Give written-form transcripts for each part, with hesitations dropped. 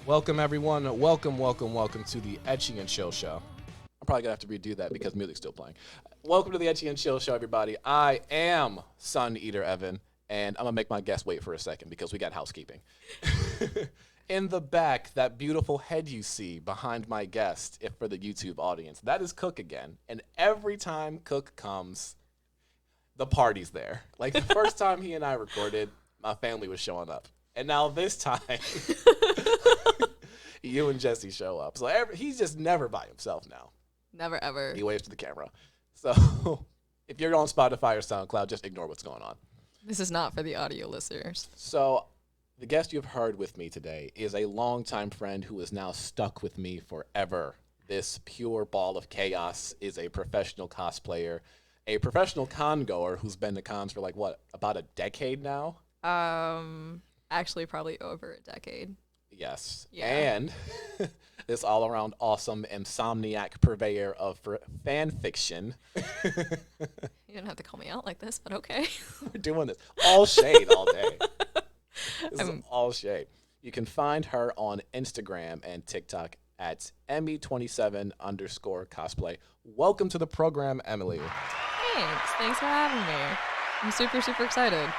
Welcome, everyone. Welcome to the Ecchi and Chill Show. I'm probably going to have to redo that because music's still playing. Welcome to the Ecchi and Chill Show, everybody. I am Suneater Evan, and I'm going to make my guest wait for a second because we got housekeeping. In the back, that beautiful head you see behind my guest, if for the YouTube audience, that is Cook again. And every time Cook comes, the party's there. Like the first time he and I recorded, my family was showing up. And now this time, you and Jesse show up. So he's just never by himself now. Never, ever. He waves to the camera. So if you're on Spotify or SoundCloud, just ignore what's going on. This is not for the audio listeners. So the guest you've heard with me today is a longtime friend who is now stuck with me forever. This pure ball of chaos is a professional cosplayer, a professional con goer who's been to cons for about a decade now? Actually, probably over a decade. Yes. Yeah. And this all-around awesome insomniac purveyor of fanfiction. You didn't have to call me out like this, but okay. We're doing this. All shade all day. This is all shade. You can find her on Instagram and TikTok at Emmy27_cosplay. Welcome to the program, Emily. Thanks for having me. I'm super, super excited.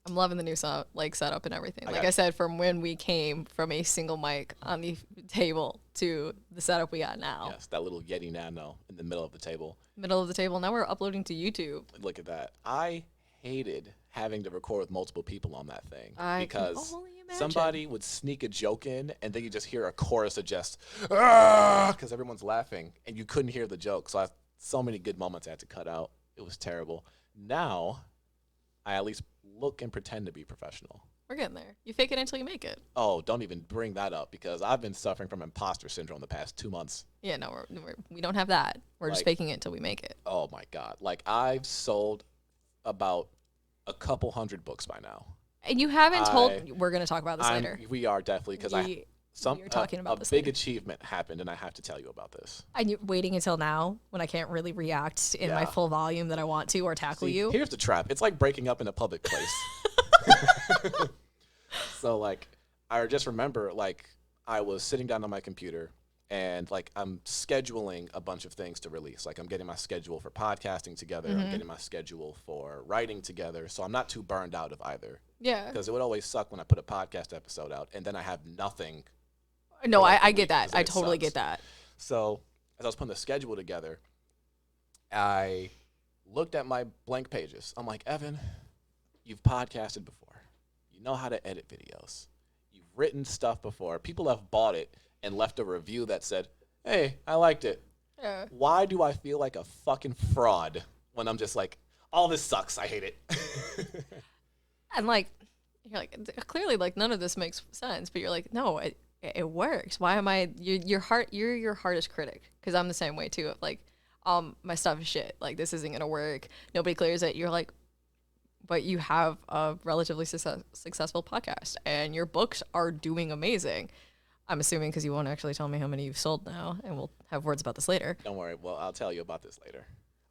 I'm loving the new setup and everything. Like I said, from when we came from a single mic on the table to the setup we got now. Yes, that little Yeti Nano in the middle of the table. Middle of the table. Now we're uploading to YouTube. Look at that. I hated having to record with multiple people on that thing because somebody would sneak a joke in and then you just hear a chorus of just because everyone's laughing and you couldn't hear the joke. So so many good moments I had to cut out. It was terrible. Now I at least look and pretend to be professional. We're getting there. You fake it until you make it. Oh, don't even bring that up because I've been suffering from imposter syndrome the past 2 months. Yeah, no, we don't have that. We're just faking it until we make it. Oh my God. Like I've sold about a couple hundred books by now. And you haven't told, we're going to talk about this later. We are definitely because you're talking about this big later. achievement happened and I have to tell you about this. And you're waiting until now when I can't really react in my full volume that I want to or tackle you. Here's the trap. It's like breaking up in a public place. So I just remember I was sitting down on my computer and I'm scheduling a bunch of things to release. Like I'm getting my schedule for podcasting together. I'm getting my schedule for writing together. So I'm not too burned out of either. Yeah. Because it would always suck when I put a podcast episode out and then I have nothing. No, I get that. I totally get that. So as I was putting the schedule together, I looked at my blank pages. I'm like, Evan, you've podcasted before. You know how to edit videos. You've written stuff before. People have bought it and left a review that said, hey, I liked it. Yeah. Why do I feel like a fucking fraud when I'm just like, all this sucks. I hate it. And you're like, clearly none of this makes sense, but you're like, no, it works. Why am I, you're your hardest critic. Cause I'm the same way too. Of my stuff is shit. This isn't going to work. Nobody clears it. You're like, but you have a relatively successful podcast and your books are doing amazing. I'm assuming because you won't actually tell me how many you've sold now, and we'll have words about this later. Don't worry. Well, I'll tell you about this later.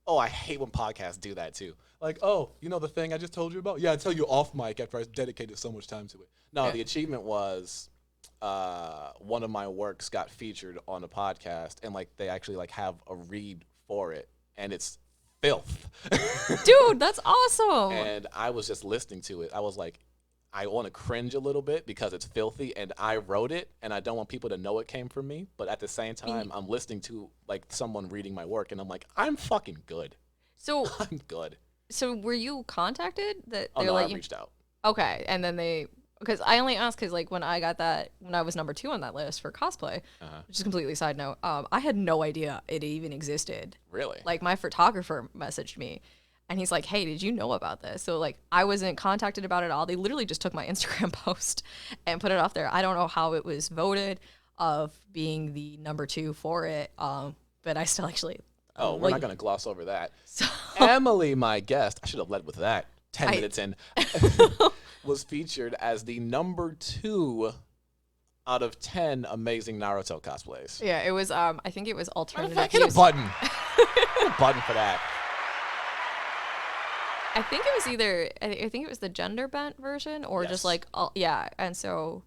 Oh, I hate when podcasts do that too. Oh, you know the thing I just told you about? Yeah, I tell you off mic after I dedicated so much time to it. No, The achievement was one of my works got featured on a podcast, and they actually have a read for it, and it's filth. Dude, that's awesome. And I was just listening to it. I was like, I want to cringe a little bit because it's filthy and I wrote it and I don't want people to know it came from me. But at the same time, I'm listening to someone reading my work and I'm like, I'm fucking good. So I'm good. So were you contacted that I reached out. Okay. And then because I only asked because when I got that, when I was number 2 on that list for cosplay, which is completely side note, I had no idea it even existed. Really? My photographer messaged me. And he's like, hey, did you know about this? So, I wasn't contacted about it at all. They literally just took my Instagram post and put it off there. I don't know how it was voted of being the number 2 for it, but I still actually... we're not going to gloss over that. So, Emily, my guest, I should have led with that 10 minutes in, was featured as the number 2 out of 10 amazing Naruto cosplays. Yeah, it was, I think it was alternative. Hit a button. Hit a button for that. I think it was either, I think it was the gender bent version or just and so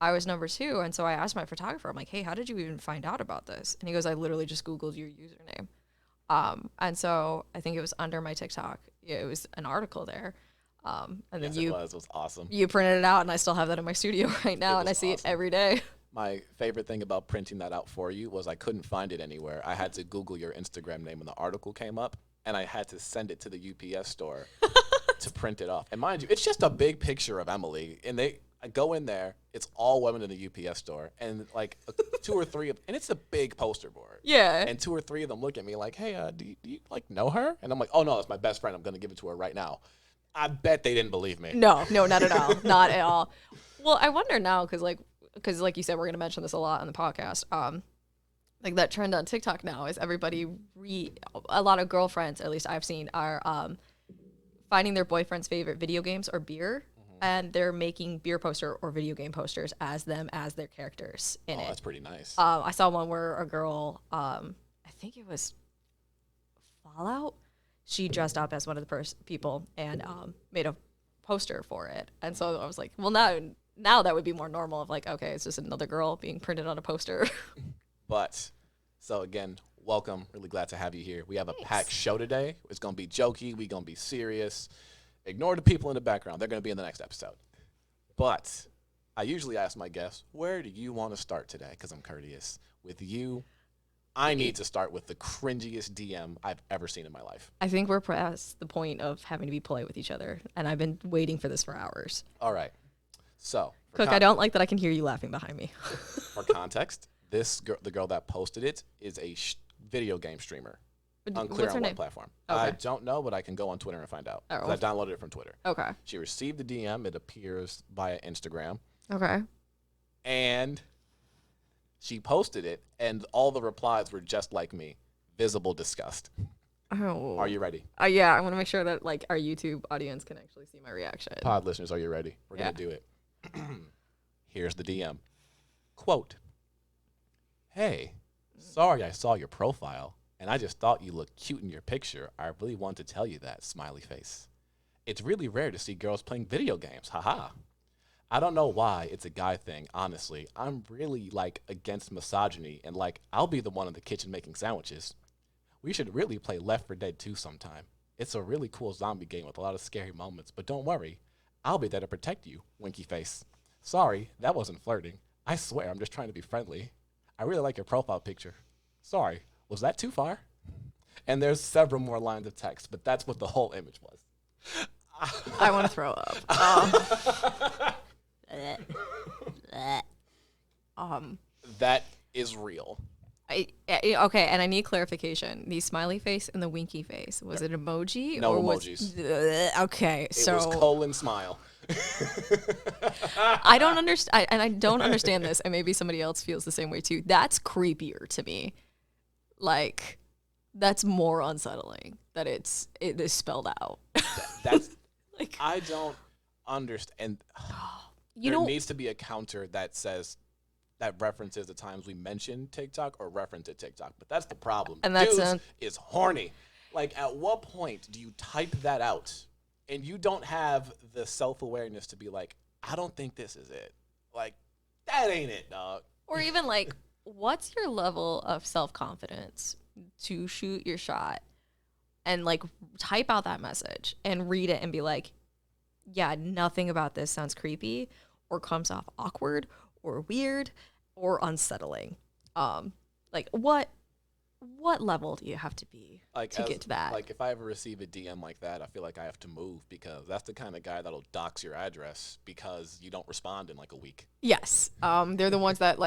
I was number 2, and so I asked my photographer, I'm like, hey, how did you even find out about this? And he goes, I literally just Googled your username. And so I think it was under my TikTok. It was an article there. And then Yes, it was awesome. You printed it out, and I still have that in my studio right now, and I see it every day. My favorite thing about printing that out for you was I couldn't find it anywhere. I had to Google your Instagram name when the article came up, and I had to send it to the UPS store to print it off. And mind you, it's just a big picture of Emily, and I go in there, it's all women in the UPS store, and like 2 or 3 of, and it's a big poster board. Yeah. And 2 or 3 of them look at me like, hey, do you like know her? And I'm like, oh no, that's my best friend. I'm gonna give it to her right now. I bet they didn't believe me. No, not at all. Not at all. Well, I wonder now, because like you said, we're gonna mention this a lot on the podcast. Like that trend on TikTok now is everybody a lot of girlfriends, at least I've seen, are finding their boyfriend's favorite video games or beer. And they're making beer poster or video game posters as their characters in it. Oh, that's pretty nice. I saw one where a girl, I think it was Fallout, she dressed up as one of the people and made a poster for it. And so I was like, well, now that would be more normal of like, okay, it's just another girl being printed on a poster. But, so again, welcome. Really glad to have you here. We have a Thanks. packed show today. It's going to be jokey. We're going to be serious. Ignore the people in the background. They're going to be in the next episode. But I usually ask my guests, where do you want to start today? Because I'm courteous. With you, I need to start with the cringiest DM I've ever seen in my life. I think we're past the point of having to be polite with each other. And I've been waiting for this for hours. All right. So, Cook, I don't like that I can hear you laughing behind me. For context, the girl that posted it is a video game streamer. Unclear on what platform. Okay. I don't know, but I can go on Twitter and find out. Oh. I downloaded it from Twitter. Okay. She received the DM. It appears via Instagram. Okay. And she posted it, and all the replies were just like me. Visible disgust. Oh. Are you ready? Yeah, I want to make sure that like our YouTube audience can actually see my reaction. Pod listeners, are you ready? We're going to do it. Here's the DM. Quote, hey, sorry I saw your profile. And I just thought you looked cute in your picture. I really wanted to tell you that, smiley face. It's really rare to see girls playing video games, haha. I don't know why it's a guy thing, honestly. I'm really, against misogyny, and, I'll be the one in the kitchen making sandwiches. We should really play Left 4 Dead 2 sometime. It's a really cool zombie game with a lot of scary moments, but don't worry. I'll be there to protect you, winky face. Sorry, that wasn't flirting. I swear, I'm just trying to be friendly. I really like your profile picture. Sorry. Was that too far? And there's several more lines of text, but that's what the whole image was. I want to throw up. That is real. Okay, and I need clarification. The smiley face and the winky face, was it emoji? No or emojis. Okay, It so was colon smile. I don't understand, and I don't understand this, and maybe somebody else feels the same way too. That's creepier to me. That's more unsettling that it is spelled out. That's I don't understand. There needs to be a counter that says that references the times we mention TikTok or reference at TikTok. But that's the problem. And that's Dudes is horny. At what point do you type that out and you don't have the self-awareness to be like, I don't think this is it. That ain't it, dog. Or even what's your level of self-confidence to shoot your shot and type out that message and read it and be like, yeah, nothing about this sounds creepy or comes off awkward or weird or unsettling. What level do you have to be to get to that? If I ever receive a DM like that, I feel like I have to move because that's the kind of guy that'll dox your address because you don't respond in a week. Yes. They're the ones that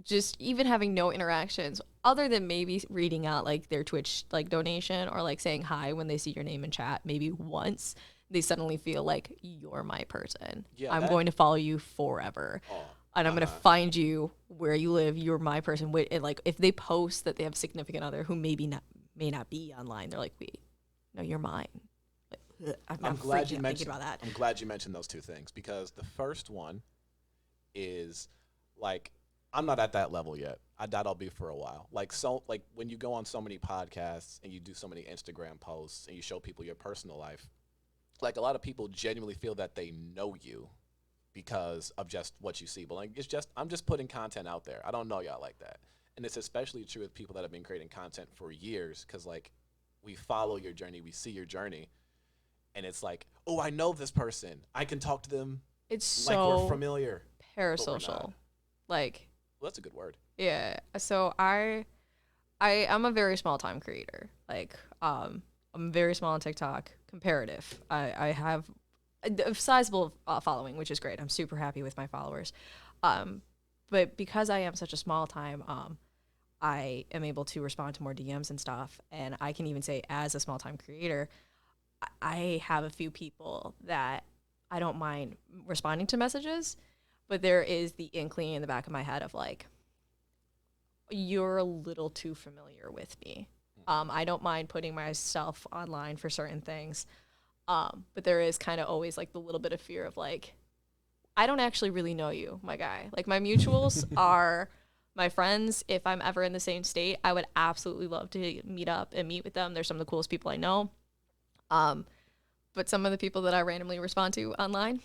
just even having no interactions other than maybe reading out their Twitch donation or saying hi when they see your name in chat maybe once, they suddenly feel like you're my person. Yeah, I'm going to follow you forever. And I'm going to find you where you live. You're my person. And if they post that they have a significant other who may not be online, they're like, wait, no, you're mine. I'm glad you mentioned about that. I'm glad you mentioned those two things because the first one is I'm not at that level yet. I doubt I'll be for a while. When you go on so many podcasts and you do so many Instagram posts and you show people your personal life, a lot of people genuinely feel that they know you because of just what you see. But like, I'm just putting content out there. I don't know y'all like that. And it's especially true with people that have been creating content for years, because like we follow your journey, we see your journey, and it's like, oh, I know this person. I can talk to them. It's like so we're familiar. parasocial. Like, well, that's a good word. Yeah. So I'm a very small time creator. Like, I'm very small on TikTok. Comparative. I have a sizable following, which is great. I'm super happy with my followers. But because I am such a small time, I am able to respond to more DMs and stuff. And I can even say, as a small time creator, I have a few people that I don't mind responding to messages, but there is the inkling in the back of my head of like, you're a little too familiar with me. I don't mind putting myself online for certain things. But there is kind of always like the little bit of fear of like, I don't actually really know you, my guy. Like my mutuals are my friends. If I'm ever in the same state, I would absolutely love to meet up and meet with them. They're some of the coolest people I know. But some of the people that I randomly respond to online,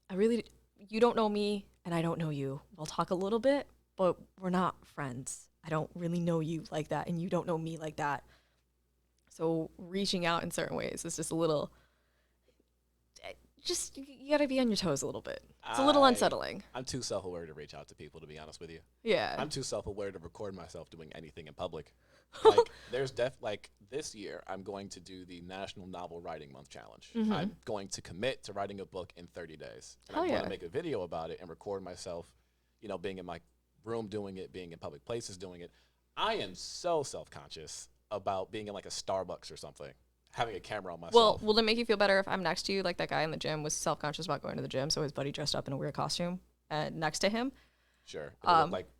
you don't know me and I don't know you. We'll talk a little bit, but we're not friends. I don't really know you like that, and you don't know me like that. So reaching out in certain ways is just a little, you gotta be on your toes a little bit. It's a little unsettling. I'm too self-aware to reach out to people, to be honest with you. Yeah. I'm too self-aware to record myself doing anything in public. Like, like this year, I'm going to do the National Novel Writing Month Challenge. Mm-hmm. I'm going to commit to writing a book in 30 days. And I'm going to make a video about it and record myself, being in my room doing it, being in public places doing it. I am so self-conscious about being in like a Starbucks or something, having a camera on myself. Well, will it make you feel better if I'm next to you? Like that guy in the gym was self-conscious about going to the gym, so his buddy dressed up in a weird costume next to him. Sure.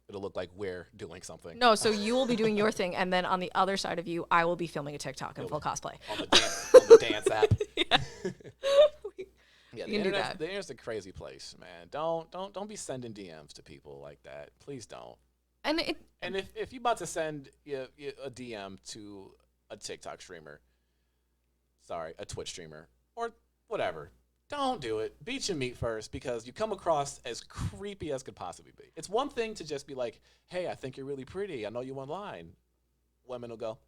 It'll look like we're doing something. No, so you will be doing your thing, and then on the other side of you, I will be filming a TikTok in full cosplay. On the dance app. Yeah, the internet's a crazy place, man. Don't be sending DMs to people like that. Please don't. And if you're about to send a DM to a TikTok streamer, a Twitch streamer, or whatever, don't do it. Beat your meat first, because you come across as creepy as could possibly be. It's one thing to just be like, hey, I think you're really pretty. I know you online. Women will go,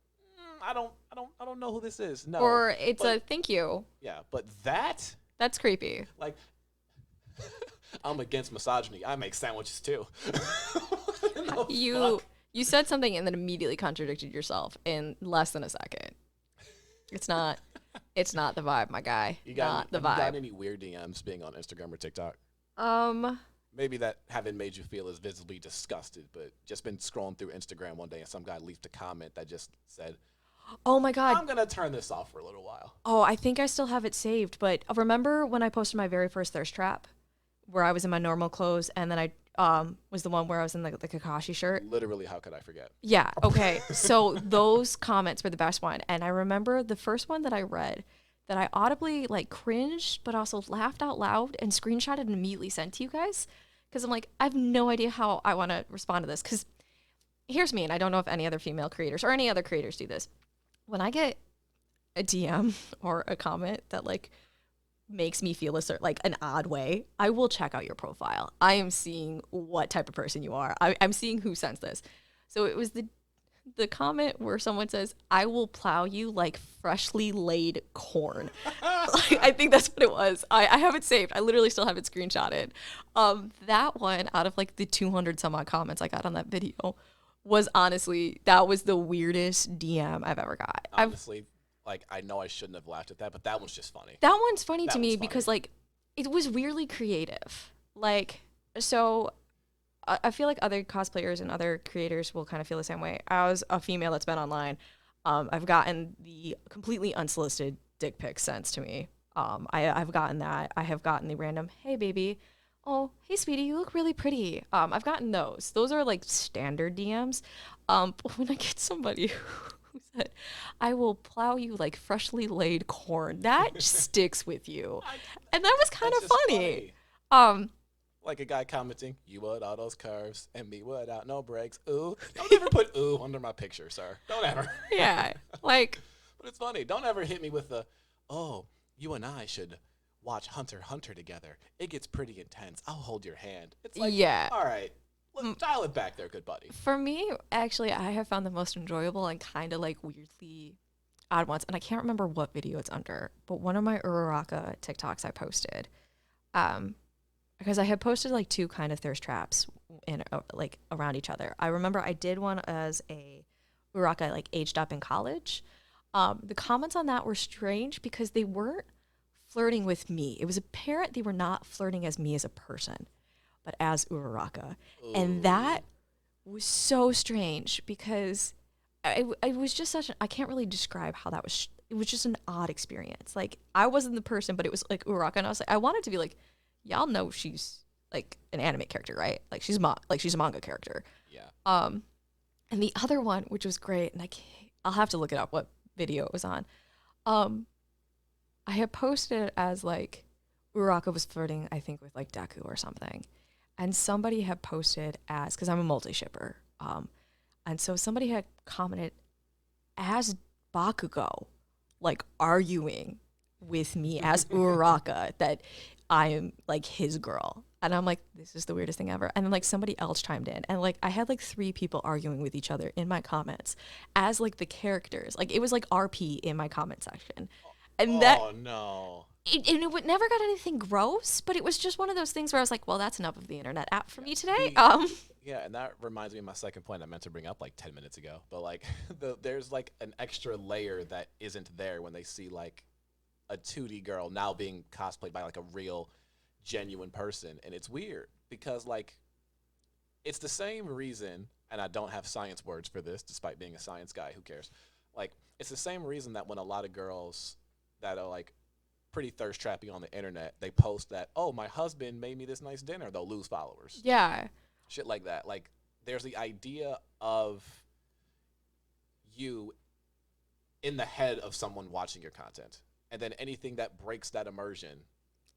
I don't know who this is. No. Or it's a thank you. Yeah, but that's creepy. Like, I'm against misogyny. I make sandwiches too. You said something and then immediately contradicted yourself in less than a second. It's not the vibe, my guy. Have you got any weird DMs being on Instagram or TikTok? Maybe that haven't made you feel as visibly disgusted, but just been scrolling through Instagram one day and some guy left a comment that just said, oh my God, I'm going to turn this off for a little while. Oh, I think I still have it saved, but remember when I posted my very first thirst trap where I was in my normal clothes and then I was the one where I was in the Kakashi shirt? Literally, how could I forget? Yeah, okay. So those comments were the best one. And I remember the first one that I read that I audibly like cringed, but also laughed out loud and screenshotted and immediately sent to you guys. Because I'm like, I have no idea how I want to respond to this. Because here's me, and I don't know if any other female creators or any other creators do this. When I get a DM or a comment that like makes me feel like an odd way, I will check out your profile. I am seeing what type of person you are. I'm seeing who sends this. So it was the comment where someone says, I will plow you like freshly laid corn. I think that's what it was. I have it saved. I literally still have it screenshotted. That one, out of like the 200 some odd comments I got on that video, was honestly, that was the weirdest DM I've ever got. Honestly, I know I shouldn't have laughed at that, but that one's just funny. That one's funny to me because like it was weirdly creative. Like, so I feel like other cosplayers and other creators will kind of feel the same way. As a female that's been online, I've gotten the completely unsolicited dick pics sent to me. I've gotten that. I have gotten the random, hey baby, oh, hey sweetie, you look really pretty. I've gotten those. Those are like standard DMs. But when I get somebody who said, I will plow you like freshly laid corn, that sticks with you. And that was kind of funny. Like a guy commenting, you without those curves and me without no breaks. Ooh. Don't ever put ooh under my picture, sir. Don't ever. Yeah. Like. But it's funny. Don't ever hit me with the, oh, you and I should watch Hunter x Hunter together. It gets pretty intense. I'll hold your hand. It's like, Yeah. all right, let's dial it back there, good buddy. For me, actually, I have found the most enjoyable and kind of like weirdly odd ones, and I can't remember what video it's under, but one of my Uraraka TikToks I posted, because I had posted like 2 kind of thirst traps in like around each other. I remember I did one as a Uraraka like aged up in college. The comments on that were strange because they weren't flirting with me. It was apparent they were not flirting as me as a person, but as Uraraka. Ooh. And that was so strange because it was just such I can't really describe how that was. It was just an odd experience. Like, I wasn't the person, but it was like Uraraka, and I was like, I wanted to be like, y'all know she's like an anime character, right? Like she's a manga character. Yeah. And the other one, which was great, and I'll have to look it up what video it was on. I had posted it as like Uraraka was flirting, I think, with like Deku or something, and somebody had posted as, because I'm a multi-shipper, and so somebody had commented as Bakugo, like arguing with me as Uraraka that I am like his girl. And I'm like, this is the weirdest thing ever. And then like somebody else chimed in, and like I had like 3 people arguing with each other in my comments as like the characters. Like it was like RP in my comment section. And no. It never got anything gross, but it was just one of those things where I was like, well, that's enough of the internet app for me today. Yeah, and that reminds me of my second point I meant to bring up like 10 minutes ago. But like there's like an extra layer that isn't there when they see like a 2D girl now being cosplayed by like a real genuine person. And it's weird because like it's the same reason, and I don't have science words for this despite being a science guy, who cares? Like it's the same reason that when a lot of girls that are like pretty thirst trappy on the internet, they post that, oh, my husband made me this nice dinner, they'll lose followers. Yeah. Shit like that. Like there's the idea of you in the head of someone watching your content, and then anything that breaks that immersion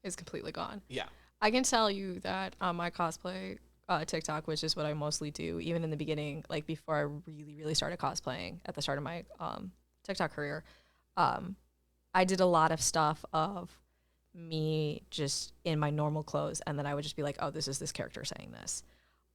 is completely gone. Yeah. I can tell you that my cosplay TikTok, which is what I mostly do, even in the beginning, like before I really, really started cosplaying at the start of my TikTok career, I did a lot of stuff of me just in my normal clothes, and then I would just be like, oh, this is this character saying this.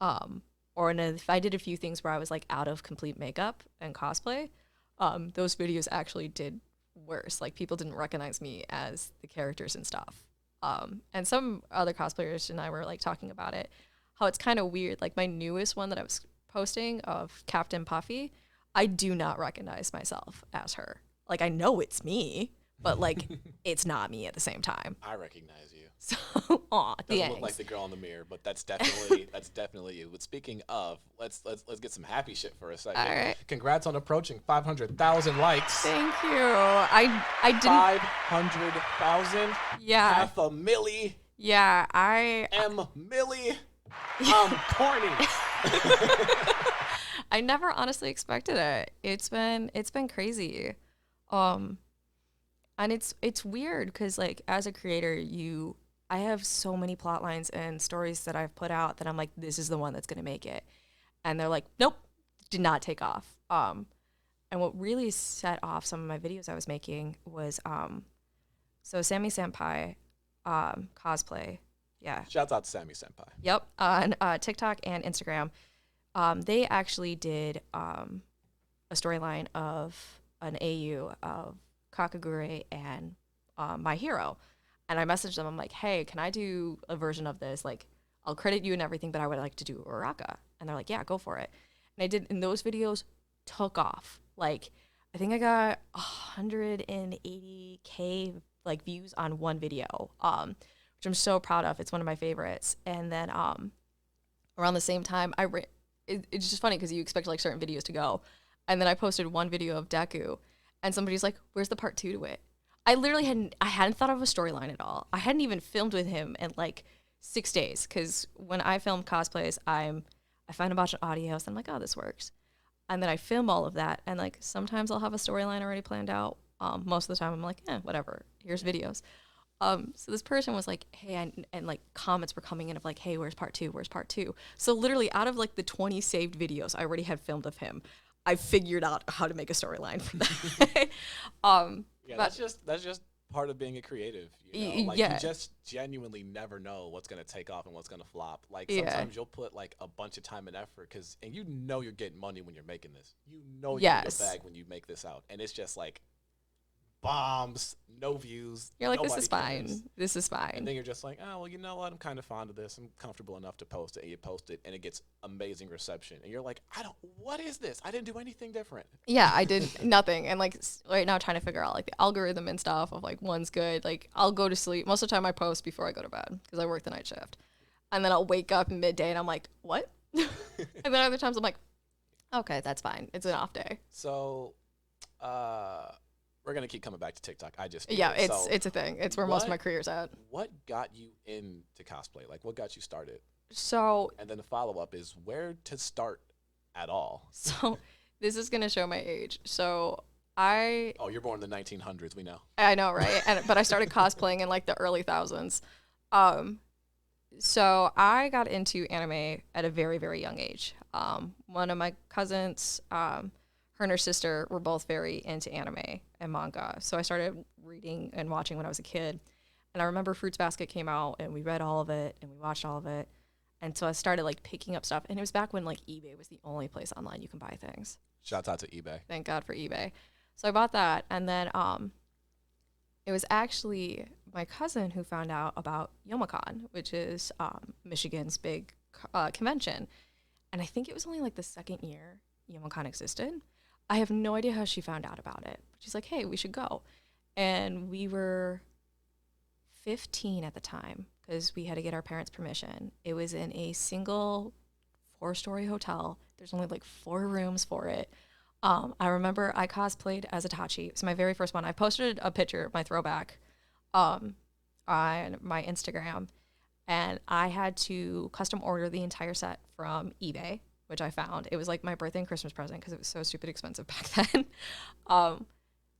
Or if I did a few things where I was like out of complete makeup and cosplay, those videos actually did worse. Like people didn't recognize me as the characters and stuff. And some other cosplayers and I were like talking about it, how it's kind of weird. Like my newest one that I was posting of Captain Puffy, I do not recognize myself as her. Like I know it's me, but like it's not me at the same time. I recognize you. So, aw, doesn't look like the girl in the mirror, but that's definitely you. But speaking of, let's get some happy shit for a second. All right. Congrats on approaching 500,000 likes. Thank you. I didn't. 500,000. Yeah. Half a milli. Yeah. I milli. I'm corny. I never honestly expected it. It's been crazy. And it's weird because like as a creator, I have so many plot lines and stories that I've put out that I'm like, this is the one that's gonna make it, and they're like, nope, did not take off. And what really set off some of my videos I was making was so Sammy Senpai cosplay, yeah. Shouts out to Sammy Senpai. Yep, on TikTok and Instagram, they actually did a storyline of an AU of Kakagure and My Hero. And I messaged them, I'm like, hey, can I do a version of this? Like, I'll credit you and everything, but I would like to do Uraraka. And they're like, yeah, go for it. And I did, and those videos took off. Like, I think I got 180K like views on one video, which I'm so proud of. It's one of my favorites. And then around the same time, it's just funny because you expect like certain videos to go. And then I posted one video of Deku, and somebody's like, where's the part 2 to it? I literally hadn't thought of a storyline at all. I hadn't even filmed with him in like 6 days, because when I film cosplays, I find a bunch of audio, so I'm like, oh, this works. And then I film all of that, and like sometimes I'll have a storyline already planned out. Most of the time I'm like, whatever, here's videos. So this person was like, hey, and like comments were coming in of like, hey, where's part 2? Where's part 2? So literally out of like the 20 saved videos I already had filmed of him, I figured out how to make a storyline for that. Yeah, that's just part of being a creative, you know? Like, you just genuinely never know what's going to take off and what's going to flop. Like, sometimes you'll put, like, a bunch of time and effort, and you know you're getting money when you're making this. You know you're getting your bag when you make this out. And it's just, like, bombs, no views. You're like, this is fine. This is fine. And then you're just like, oh, well, you know what? I'm kind of fond of this. I'm comfortable enough to post it. And you post it, and it gets amazing reception. And you're like, what is this? I didn't do anything different. Yeah, I did nothing. And, like, right now trying to figure out, like, the algorithm and stuff of, like, one's good. Like, I'll go to sleep. Most of the time I post before I go to bed because I work the night shift. And then I'll wake up in midday, and I'm like, what? And then other times I'm like, okay, that's fine. It's an off day. So, we're gonna keep coming back to TikTok. It's a thing. It's where most of my career's at. What got you into cosplay? Like, what got you started? So, and then the follow up is where to start at all. So, this is gonna show my age. So, you're born in the 1900s. We know. I know, right? But I started cosplaying in like the early thousands. So I got into anime at a very, very young age. One of my cousins, her and her sister were both very into anime and manga. So I started reading and watching when I was a kid. And I remember Fruits Basket came out, and we read all of it, and we watched all of it. And so I started, like, picking up stuff. And it was back when, like, eBay was the only place online you can buy things. Shouts out to eBay. Thank God for eBay. So I bought that. And then it was actually my cousin who found out about Youmacon, which is Michigan's big convention. And I think it was only, like, the second year Youmacon existed. I have no idea how she found out about it. She's like, hey, we should go. And we were 15 at the time because we had to get our parents' permission. It was in a single 4-story hotel. There's only like 4 rooms for it. I remember I cosplayed as Itachi. It was my very first one. I posted a picture of my throwback on my Instagram, and I had to custom order the entire set from eBay, which I found. It was like my birthday and Christmas present because it was so stupid expensive back then.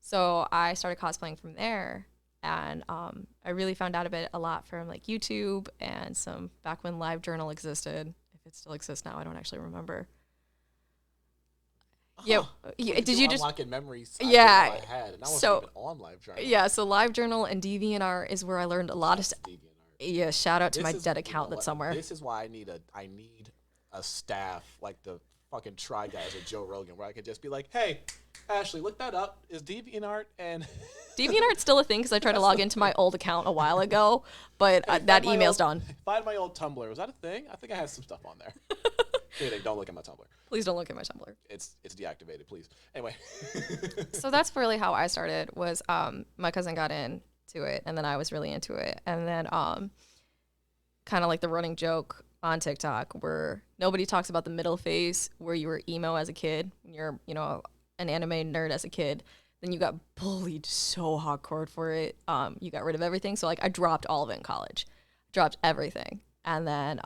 So I started cosplaying from there, and I really found out a lot from like YouTube and some back when LiveJournal existed. If it still exists now, I don't actually remember. Yeah, did you just unlocking memories? Yeah, I had, and I wasn't even on LiveJournal. Yeah, so LiveJournal and DeviantArt is where I learned a lot of stuff. Yeah, shout out to my dead account that's somewhere. This is why I need a staff like the fucking Try Guys or Joe Rogan, where I could just be like, hey, Ashley, look that up. Is DeviantArt and DeviantArt's still a thing because I tried to log into my old account a while ago, but that email's done. Find my old Tumblr. Was that a thing? I think I had some stuff on there. Kidding, don't look at my Tumblr. Please don't look at my Tumblr. It's deactivated, please. Anyway. So that's really how I started was my cousin got into it, and then I was really into it. And then kind of like the running joke on TikTok where nobody talks about the middle phase where you were emo as a kid, when you're, an anime nerd as a kid, then you got bullied so hardcore for it. You got rid of everything. So like I dropped all of it in college. Dropped everything. And then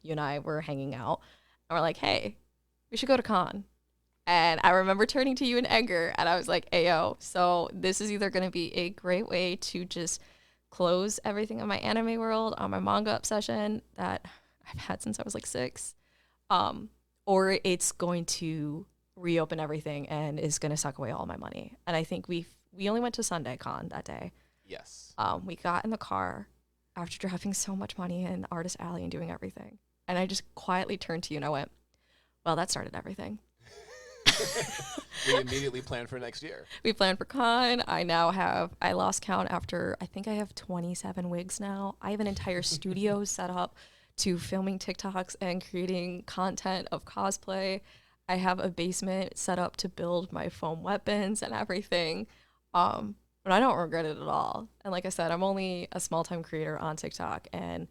you and I were hanging out. And we're like, hey, we should go to con. And I remember turning to you and Edgar, and I was like, ayo, so this is either going to be a great way to just close everything in my anime world, on my manga obsession that I've had since I was like 6, or it's going to reopen everything and is going to suck away all my money. And I think we only went to Sunday Con that day. Yes. We got in the car after dropping so much money in Artist Alley and doing everything. And I just quietly turned to you and I went, well, that started everything. We immediately planned for next year. We planned for con. I lost count after, I think I have 27 wigs now. I have an entire studio set up to filming TikToks and creating content of cosplay. I have a basement set up to build my foam weapons and everything. But I don't regret it at all. And like I said, I'm only a small-time creator on TikTok, and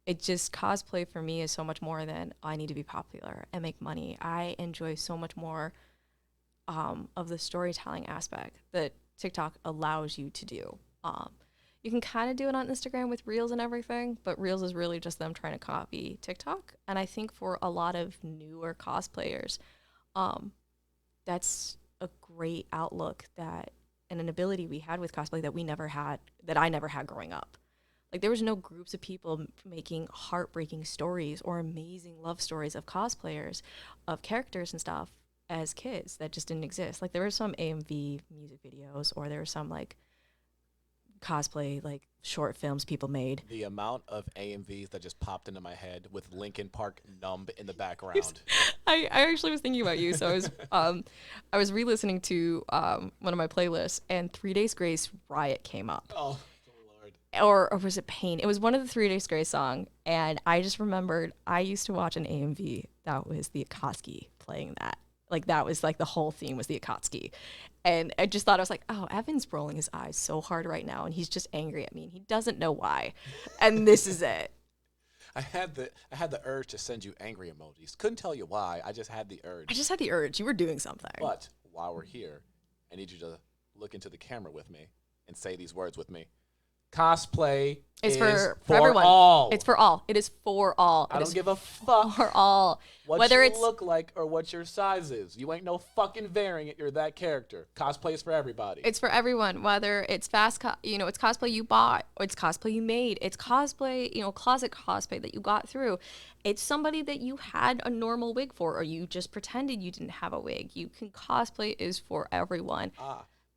it just cosplay for me is so much more than I need to be popular and make money. I enjoy so much more of the storytelling aspect that TikTok allows you to do. You can kind of do it on Instagram with Reels and everything, but Reels is really just them trying to copy TikTok. And I think for a lot of newer cosplayers, that's a great outlook and an ability we had with cosplay that I never had growing up. Like, there was no groups of people making heartbreaking stories or amazing love stories of cosplayers, of characters and stuff as kids. That just didn't exist. Like, there were some AMV music videos, or there were some, like, cosplay like short films people made. The amount of AMVs that just popped into my head with Linkin Park "Numb" in the background. I actually was thinking about you. So I was re-listening to one of my playlists, and 3 Days Grace Riot came up. Oh, Lord. Or was it Pain? It was one of the 3 Days Grace song, and I just remembered I used to watch an AMV that was the Akatsuki playing that. Like that was like the whole theme was the Akatsuki. And I just thought, I was like, oh, Evan's rolling his eyes so hard right now, and he's just angry at me, and he doesn't know why. And this is it. I had the urge to send you angry emojis. Couldn't tell you why. I just had the urge. I just had the urge. You were doing something. But while we're here, I need you to look into the camera with me and say these words with me. Cosplay is for everyone. All. It's for all. It is for all. I don't give a fuck for all. Whether you look like or what your size is. You ain't no fucking variant. You're that character. Cosplay is for everybody. It's for everyone. Whether it's it's cosplay you bought, or it's cosplay you made. It's cosplay, closet cosplay that you got through. It's somebody that you had a normal wig for, or you just pretended you didn't have a wig. You can cosplay is for everyone.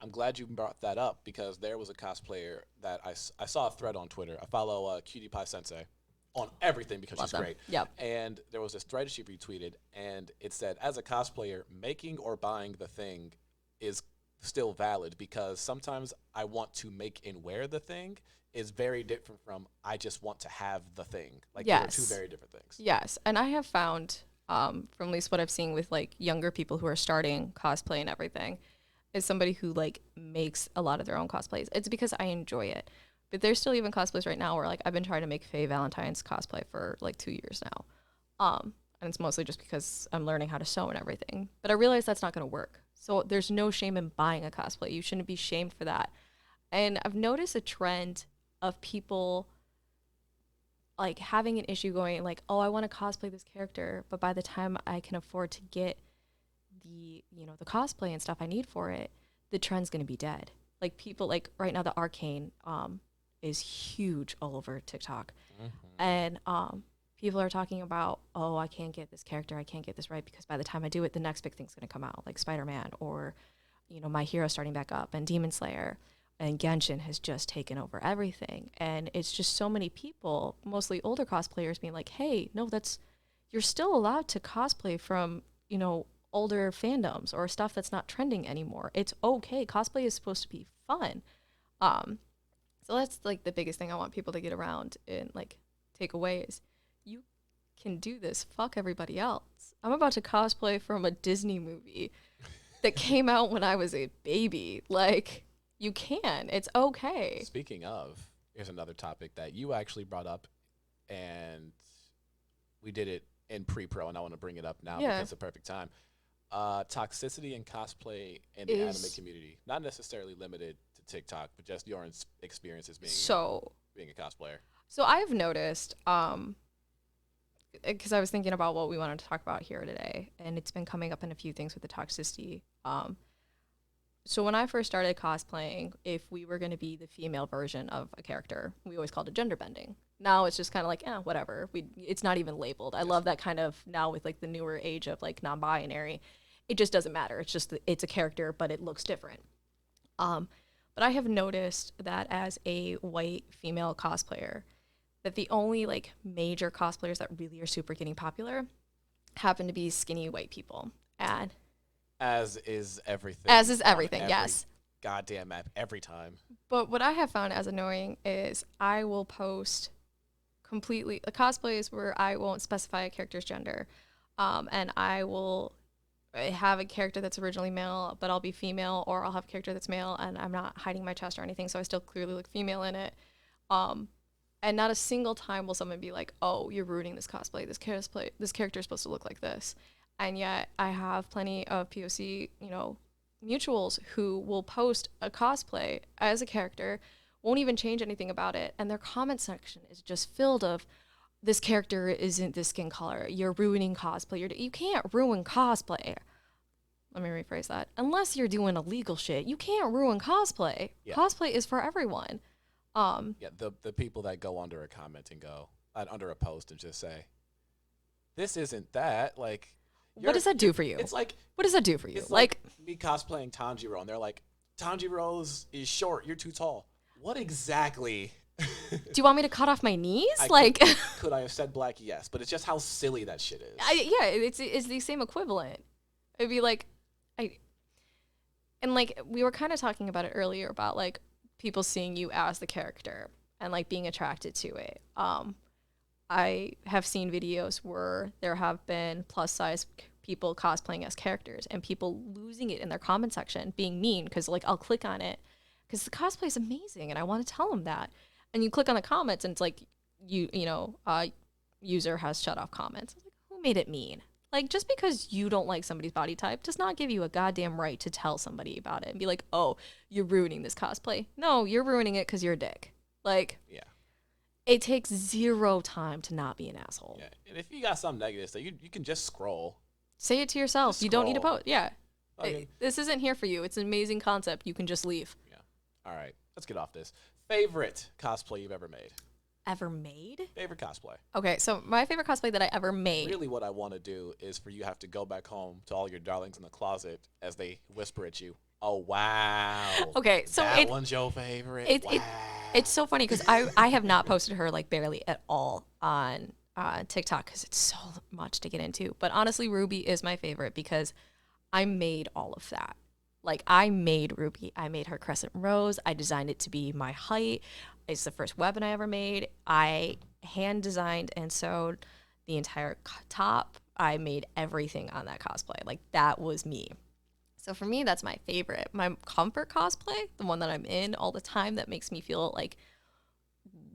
I'm glad you brought that up because there was a cosplayer that I saw a thread on Twitter. I follow Cutie Pie Sensei on everything because she's great. Yep. And there was this thread she retweeted, and it said, as a cosplayer, making or buying the thing is still valid because sometimes I want to make and wear the thing is very different from I just want to have the thing. Like, There are two very different things. Yes, and I have found, from at least what I've seen with, like, younger people who are starting cosplay and everything, is somebody who like makes a lot of their own cosplays. It's because I enjoy it. But there's still even cosplays right now where like I've been trying to make Faye Valentine's cosplay for like 2 years now. And it's mostly just because I'm learning how to sew and everything. But I realize that's not going to work. So there's no shame in buying a cosplay. You shouldn't be shamed for that. And I've noticed a trend of people like having an issue going like, oh, I want to cosplay this character, but by the time I can afford to get the cosplay and stuff I need for it, the trend's going to be dead. Like people like right now, the Arcane is huge all over TikTok. And people are talking about, oh, I can't get this character. I can't get this right because by the time I do it, the next big thing's going to come out, like Spider-Man or, My Hero starting back up and Demon Slayer and Genshin has just taken over everything. And it's just so many people, mostly older cosplayers being like, hey, no, you're still allowed to cosplay from, older fandoms or stuff that's not trending anymore. It's okay. Cosplay is supposed to be fun. So that's like the biggest thing I want people to get around and like take away is you can do this. Fuck everybody else. I'm about to cosplay from a Disney movie that came out when I was a baby. Like you can. It's okay. Speaking of, here's another topic that you actually brought up and we did it in pre-pro and I want to bring it up now because it's the perfect time. Toxicity and cosplay in the anime community, not necessarily limited to TikTok, but just your experiences being a cosplayer. So I've noticed, because I was thinking about what we wanted to talk about here today, and it's been coming up in a few things with the toxicity. So when I first started cosplaying, if we were going to be the female version of a character, we always called it gender bending. Now it's just kind of like, whatever. It's not even labeled. I love that kind of now with like the newer age of like non-binary. It just doesn't matter. It's just it's a character, but it looks different. But I have noticed that as a white female cosplayer, that the only like major cosplayers that really are super getting popular happen to be skinny white people. And as is everything. Yes. Goddamn app every time. But what I have found as annoying is I will post completely cosplays where I won't specify a character's gender, and I will have a character that's originally male, but I'll be female, or I'll have a character that's male, and I'm not hiding my chest or anything, so I still clearly look female in it. And not a single time will someone be like, "Oh, you're ruining this cosplay. This character is supposed to look like this." And yet, I have plenty of POC, mutuals who will post a cosplay as a character, won't even change anything about it, and their comment section is just filled of, this character isn't this skin color, you're ruining cosplay, you can't ruin cosplay. Let me rephrase that. Unless you're doing illegal shit, you can't ruin cosplay. Yeah. Cosplay is for everyone. The people that go under a comment and go, under a post and just say, this isn't that, like... What does that do for you? It's like... What does that do for you? It's like me cosplaying Tanjiro, and they're like, Tanjiro is short, you're too tall. What exactly? Do you want me to cut off my knees? Could I have said black? Yes, but it's just how silly that shit is. Yeah, it's the same equivalent. It'd be like, and like we were kind of talking about it earlier about like people seeing you as the character and like being attracted to it. I have seen videos where there have been plus size people cosplaying as characters and people losing it in their comment section, being mean because like I'll click on it because the cosplay is amazing and I want to tell them that. And you click on the comments and it's like, user has shut off comments. Like, who made it mean? Like, just because you don't like somebody's body type does not give you a goddamn right to tell somebody about it and be like, oh, you're ruining this cosplay. No, you're ruining it because you're a dick. Like, yeah. It takes zero time to not be an asshole. Yeah. And if you got something negative, so you can just scroll. Say it to yourself. You don't need to post. Yeah. Okay. This isn't here for you. It's an amazing concept. You can just leave. Yeah. All right. Let's get off this. Favorite cosplay you've ever made? Ever made? Favorite cosplay. Okay, so my favorite cosplay that I ever made. Really what I want to do is for you to have to go back home to all your darlings in the closet as they whisper at you, oh, wow. Okay, so that one's your favorite? Wow. It's so funny because I have not posted her like barely at all on TikTok because it's so much to get into. But honestly, Ruby is my favorite because I made all of that. Like, I made Ruby. I made her crescent rose. I designed it to be my height. It's the first weapon I ever made. I hand designed and sewed the entire top. I made everything on that cosplay. Like, that was me. So for me, that's my favorite. My comfort cosplay, the one that I'm in all the time that makes me feel like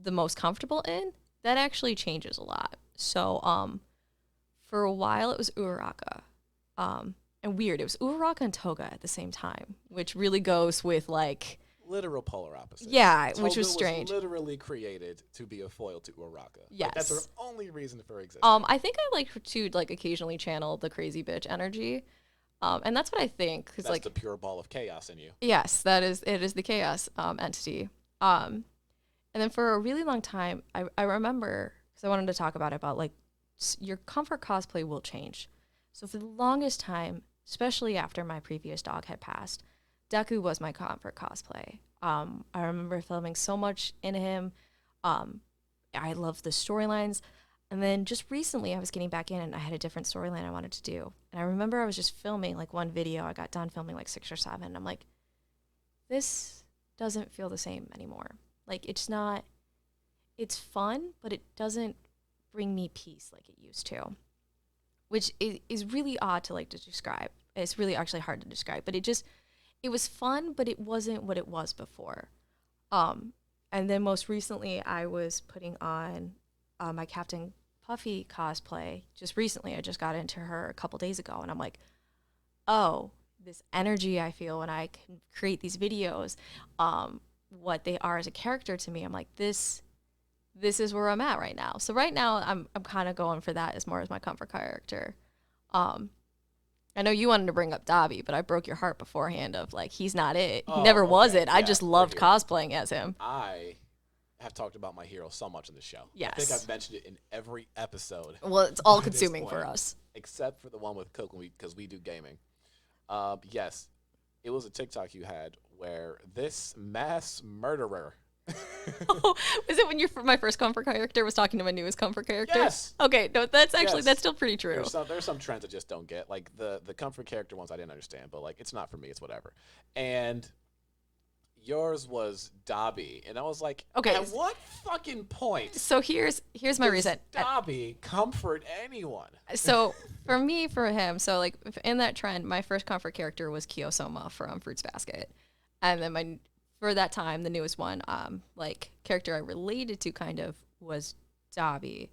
the most comfortable in, that actually changes a lot. So for a while, it was Uraraka. And weird, it was Uraraka and Toga at the same time, which really goes with like literal polar opposites. Yeah, Toga which was strange. Was literally created to be a foil to Uraraka. Yes, like, that's her only reason for existing. I think I like to like occasionally channel the crazy bitch energy, and that's what I think. Cause that's like the pure ball of chaos in you. Yes, it is the chaos entity. And then for a really long time, I remember because I wanted to talk about like your comfort cosplay will change. So for the longest time, especially after my previous dog had passed, Deku was my comfort cosplay. I remember filming so much in him. I loved the storylines. And then just recently I was getting back in and I had a different storyline I wanted to do. And I remember I was just filming like one video. I got done filming like 6 or 7. And I'm like, this doesn't feel the same anymore. Like, it's fun, but it doesn't bring me peace like it used to. Which is really odd to like to describe. It's really actually hard to describe, but it was fun, but it wasn't what it was before. And then most recently I was putting on my Captain Puffy cosplay. Just recently, I just got into her a couple days ago, and I'm like, oh, this energy I feel when I can create these videos, what they are as a character to me, I'm like, this is where I'm at right now. So right now I'm kind of going for that as more as my comfort character. I know you wanted to bring up Dobby, but I broke your heart beforehand of like, he's not it. He never was it. I just loved cosplaying as him. I have talked about my hero so much in the show. Yes. I think I've mentioned it in every episode. Well, it's all consuming for us. Except for the one with Cook because we do gaming. Yes, it was a TikTok you had where this mass murderer. Oh, was it when my first comfort character was talking to my newest comfort character? Yes. Okay, no, that's still pretty true. There's some trends I just don't get. Like the comfort character ones I didn't understand, but like it's not for me, it's whatever. And yours was Dobby, and I was like, okay, at what fucking point? So here's my reason. Dobby comfort anyone? So for him, so like in that trend, my first comfort character was Kiyosoma from Fruits Basket, and then for that time, the newest one, like character I related to kind of was Dobby,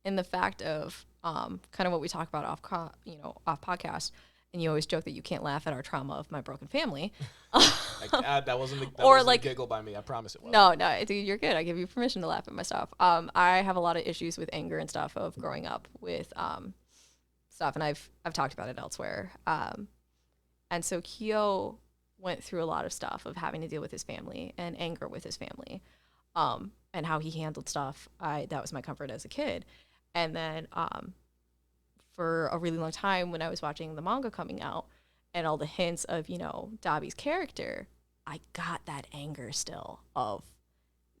in the fact of kind of what we talk about off podcast, and you always joke that you can't laugh at our trauma of my broken family. That wasn't a giggle by me. I promise it wasn't. No, dude, you're good. I give you permission to laugh at my stuff. I have a lot of issues with anger and stuff of growing up with stuff, and I've talked about it elsewhere. And so Kyo went through a lot of stuff of having to deal with his family and anger with his family, and how he handled stuff. That was my comfort as a kid. And then for a really long time when I was watching the manga coming out and all the hints of, Dobby's character, I got that anger still of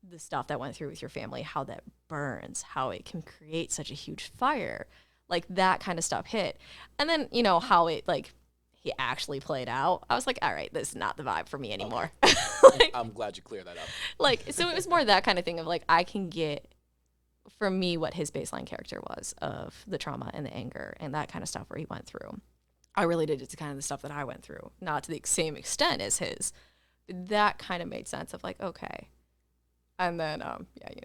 the stuff that went through with your family, how that burns, how it can create such a huge fire, like that kind of stuff hit. And then, you know, how it like he actually played out. I was like, all right, this is not the vibe for me anymore. Okay. I'm glad you cleared that up. Like, so it was more that kind of thing of like, I can get from me what his baseline character was of the trauma and the anger and that kind of stuff where he went through. I related it to kind of the stuff that I went through, not to the same extent as his. But that kind of made sense of like, okay. And then,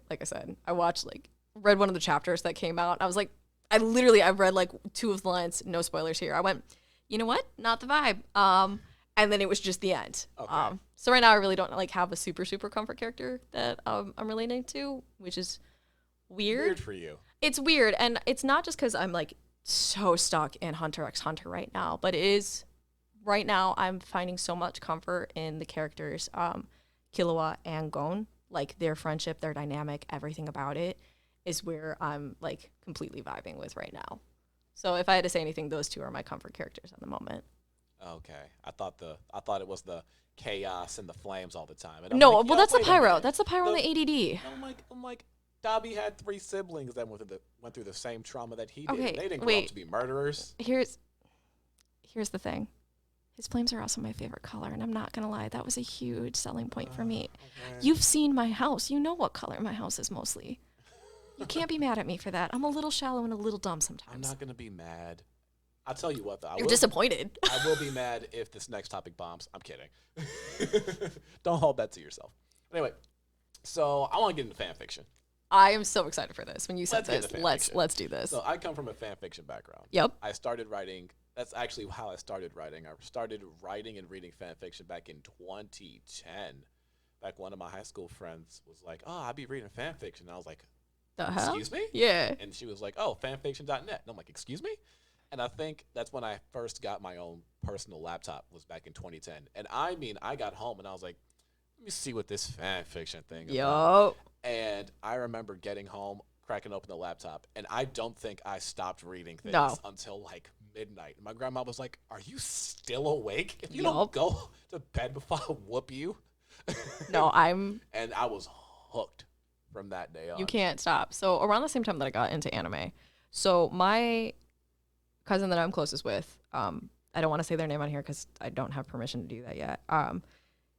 like I said, read one of the chapters that came out. I was like, I've read like 2 of the lines, no spoilers here. I went, you know what? Not the vibe. And then it was just the end. Okay. So right now I really don't like have a super, super comfort character that I'm relating to, which is weird. Weird for you. It's weird. And it's not just because I'm like so stuck in Hunter x Hunter right now, but it is right now I'm finding so much comfort in the characters, Killua and Gon, like their friendship, their dynamic, everything about it is where I'm like completely vibing with right now. So if I had to say anything, those 2 are my comfort characters at the moment. Okay. I thought it was the chaos and the flames all the time. And No, like, well that's the wait a pyro. minute. That's the pyro and the ADD. I'm like, Dobby had 3 siblings that went through the same trauma that he did. Okay, They didn't grow wait. up to be murderers. Here's the thing. His flames are also my favorite color, and I'm not gonna lie, that was a huge selling point for me. Okay. You've seen my house. You know what color my house is mostly. You can't be mad at me for that. I'm a little shallow and a little dumb sometimes. I'm not gonna be mad. I'll tell you what, though. You're disappointed. I will be mad if this next topic bombs. I'm kidding. Don't hold that to yourself. Anyway, so I want to get into fan fiction. I am so excited for this. When you said Let's get this, into let's fanfiction. let's do this. So I come from a fan fiction background. Yep. I started writing. That's actually how I started writing. I started writing and reading fan fiction back in 2010. Back one of my high school friends was like, "Oh, I'll be reading fan fiction." And I was like, The hell? "Excuse me?" Yeah. And she was like, "Oh, fanfiction.net." And I'm like, "Excuse me?" And I think that's when I first got my own personal laptop, was back in 2010. And I mean, I got home and I was like, let me see what this fan fiction thing is about. Yo. And I remember getting home, cracking open the laptop, and I don't think I stopped reading things No. until like midnight. My grandma was like, "Are you still awake? If you Yup. don't go to bed before I whoop you." No, I'm. And I was hooked from that day on. You can't stop. So around the same time that I got into anime, so my cousin that I'm closest with, I don't want to say their name on here because I don't have permission to do that yet.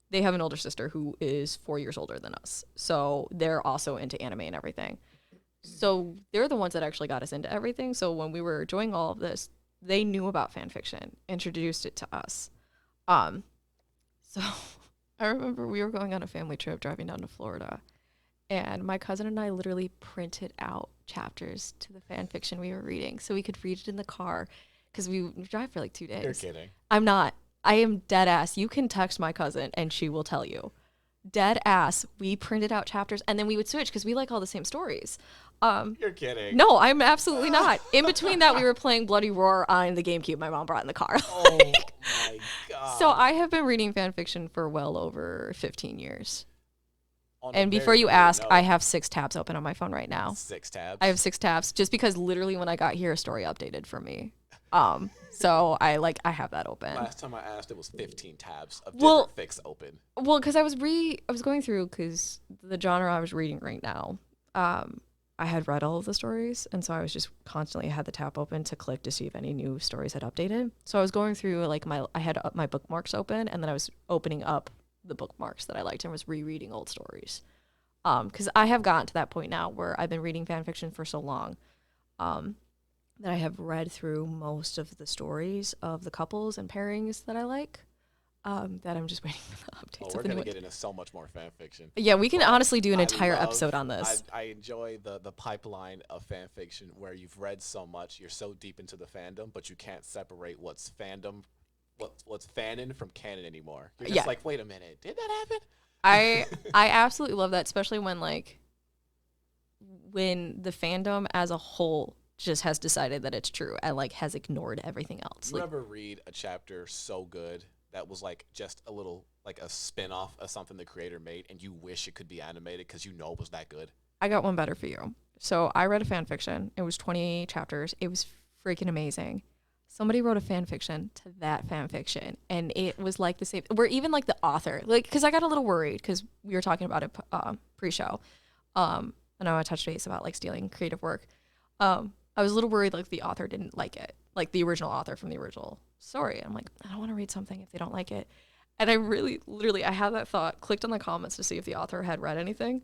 They have an older sister who is 4 years older than us. So they're also into anime and everything. So they're the ones that actually got us into everything. So when we were doing all of this, they knew about fan fiction, introduced it to us. So I remember we were going on a family trip driving down to Florida, and my cousin and I literally printed out chapters to the fan fiction we were reading so we could read it in the car because we drive for like 2 days. You're kidding. I'm not. I am dead ass. You can text my cousin and she will tell you. Dead ass. We printed out chapters and then we would switch because we like all the same stories. You're kidding. No, I'm absolutely not. In between that, we were playing Bloody Roar on the GameCube my mom brought in the car. Oh my god. So I have been reading fan fiction for well over 15 years. On a And before very you weird ask, note, I have 6 tabs open on my phone right now. 6 tabs. I have 6 tabs just because literally when I got here, a story updated for me. So I have that open. Last time I asked, it was 15 tabs of Well- different fics open. Well, because I was going through because the genre I was reading right now, I had read all of the stories, and so I was just constantly had the tab open to click to see if any new stories had updated. So I was going through I had my bookmarks open, and then I was opening up the bookmarks that I liked and was rereading old stories. Because I have gotten to that point now where I've been reading fan fiction for so long, that I have read through most of the stories of the couples and pairings that I like. That I'm just waiting for the updates. Oh, of we're the new going to ones. get into so much more fan fiction. Yeah, we can But honestly do an I entire love- episode on this. I enjoy the pipeline of fan fiction where you've read so much, you're so deep into the fandom, but you can't separate what's fandom, what's fanon from canon anymore. You're just Yeah. like, wait a minute, did that happen? I absolutely love that, especially when the fandom as a whole just has decided that it's true and has ignored everything else. You ever read a chapter so good that was just a little a spin-off of something the creator made and you wish it could be animated because you know it was that good? I got one better for you. So I read a fan fiction. It was 20 chapters. It was freaking amazing. Somebody wrote a fan fiction to that fan fiction, and it was like the same. We're even like the author, like, because I got a little worried because we were talking about it pre-show. And I want to touch base about like stealing creative work. I was a little worried like the author didn't like it, like the original author from the original story. I'm like, I don't want to read something if they don't like it. And I really, literally, I had that thought, clicked on the comments to see if the author had read anything.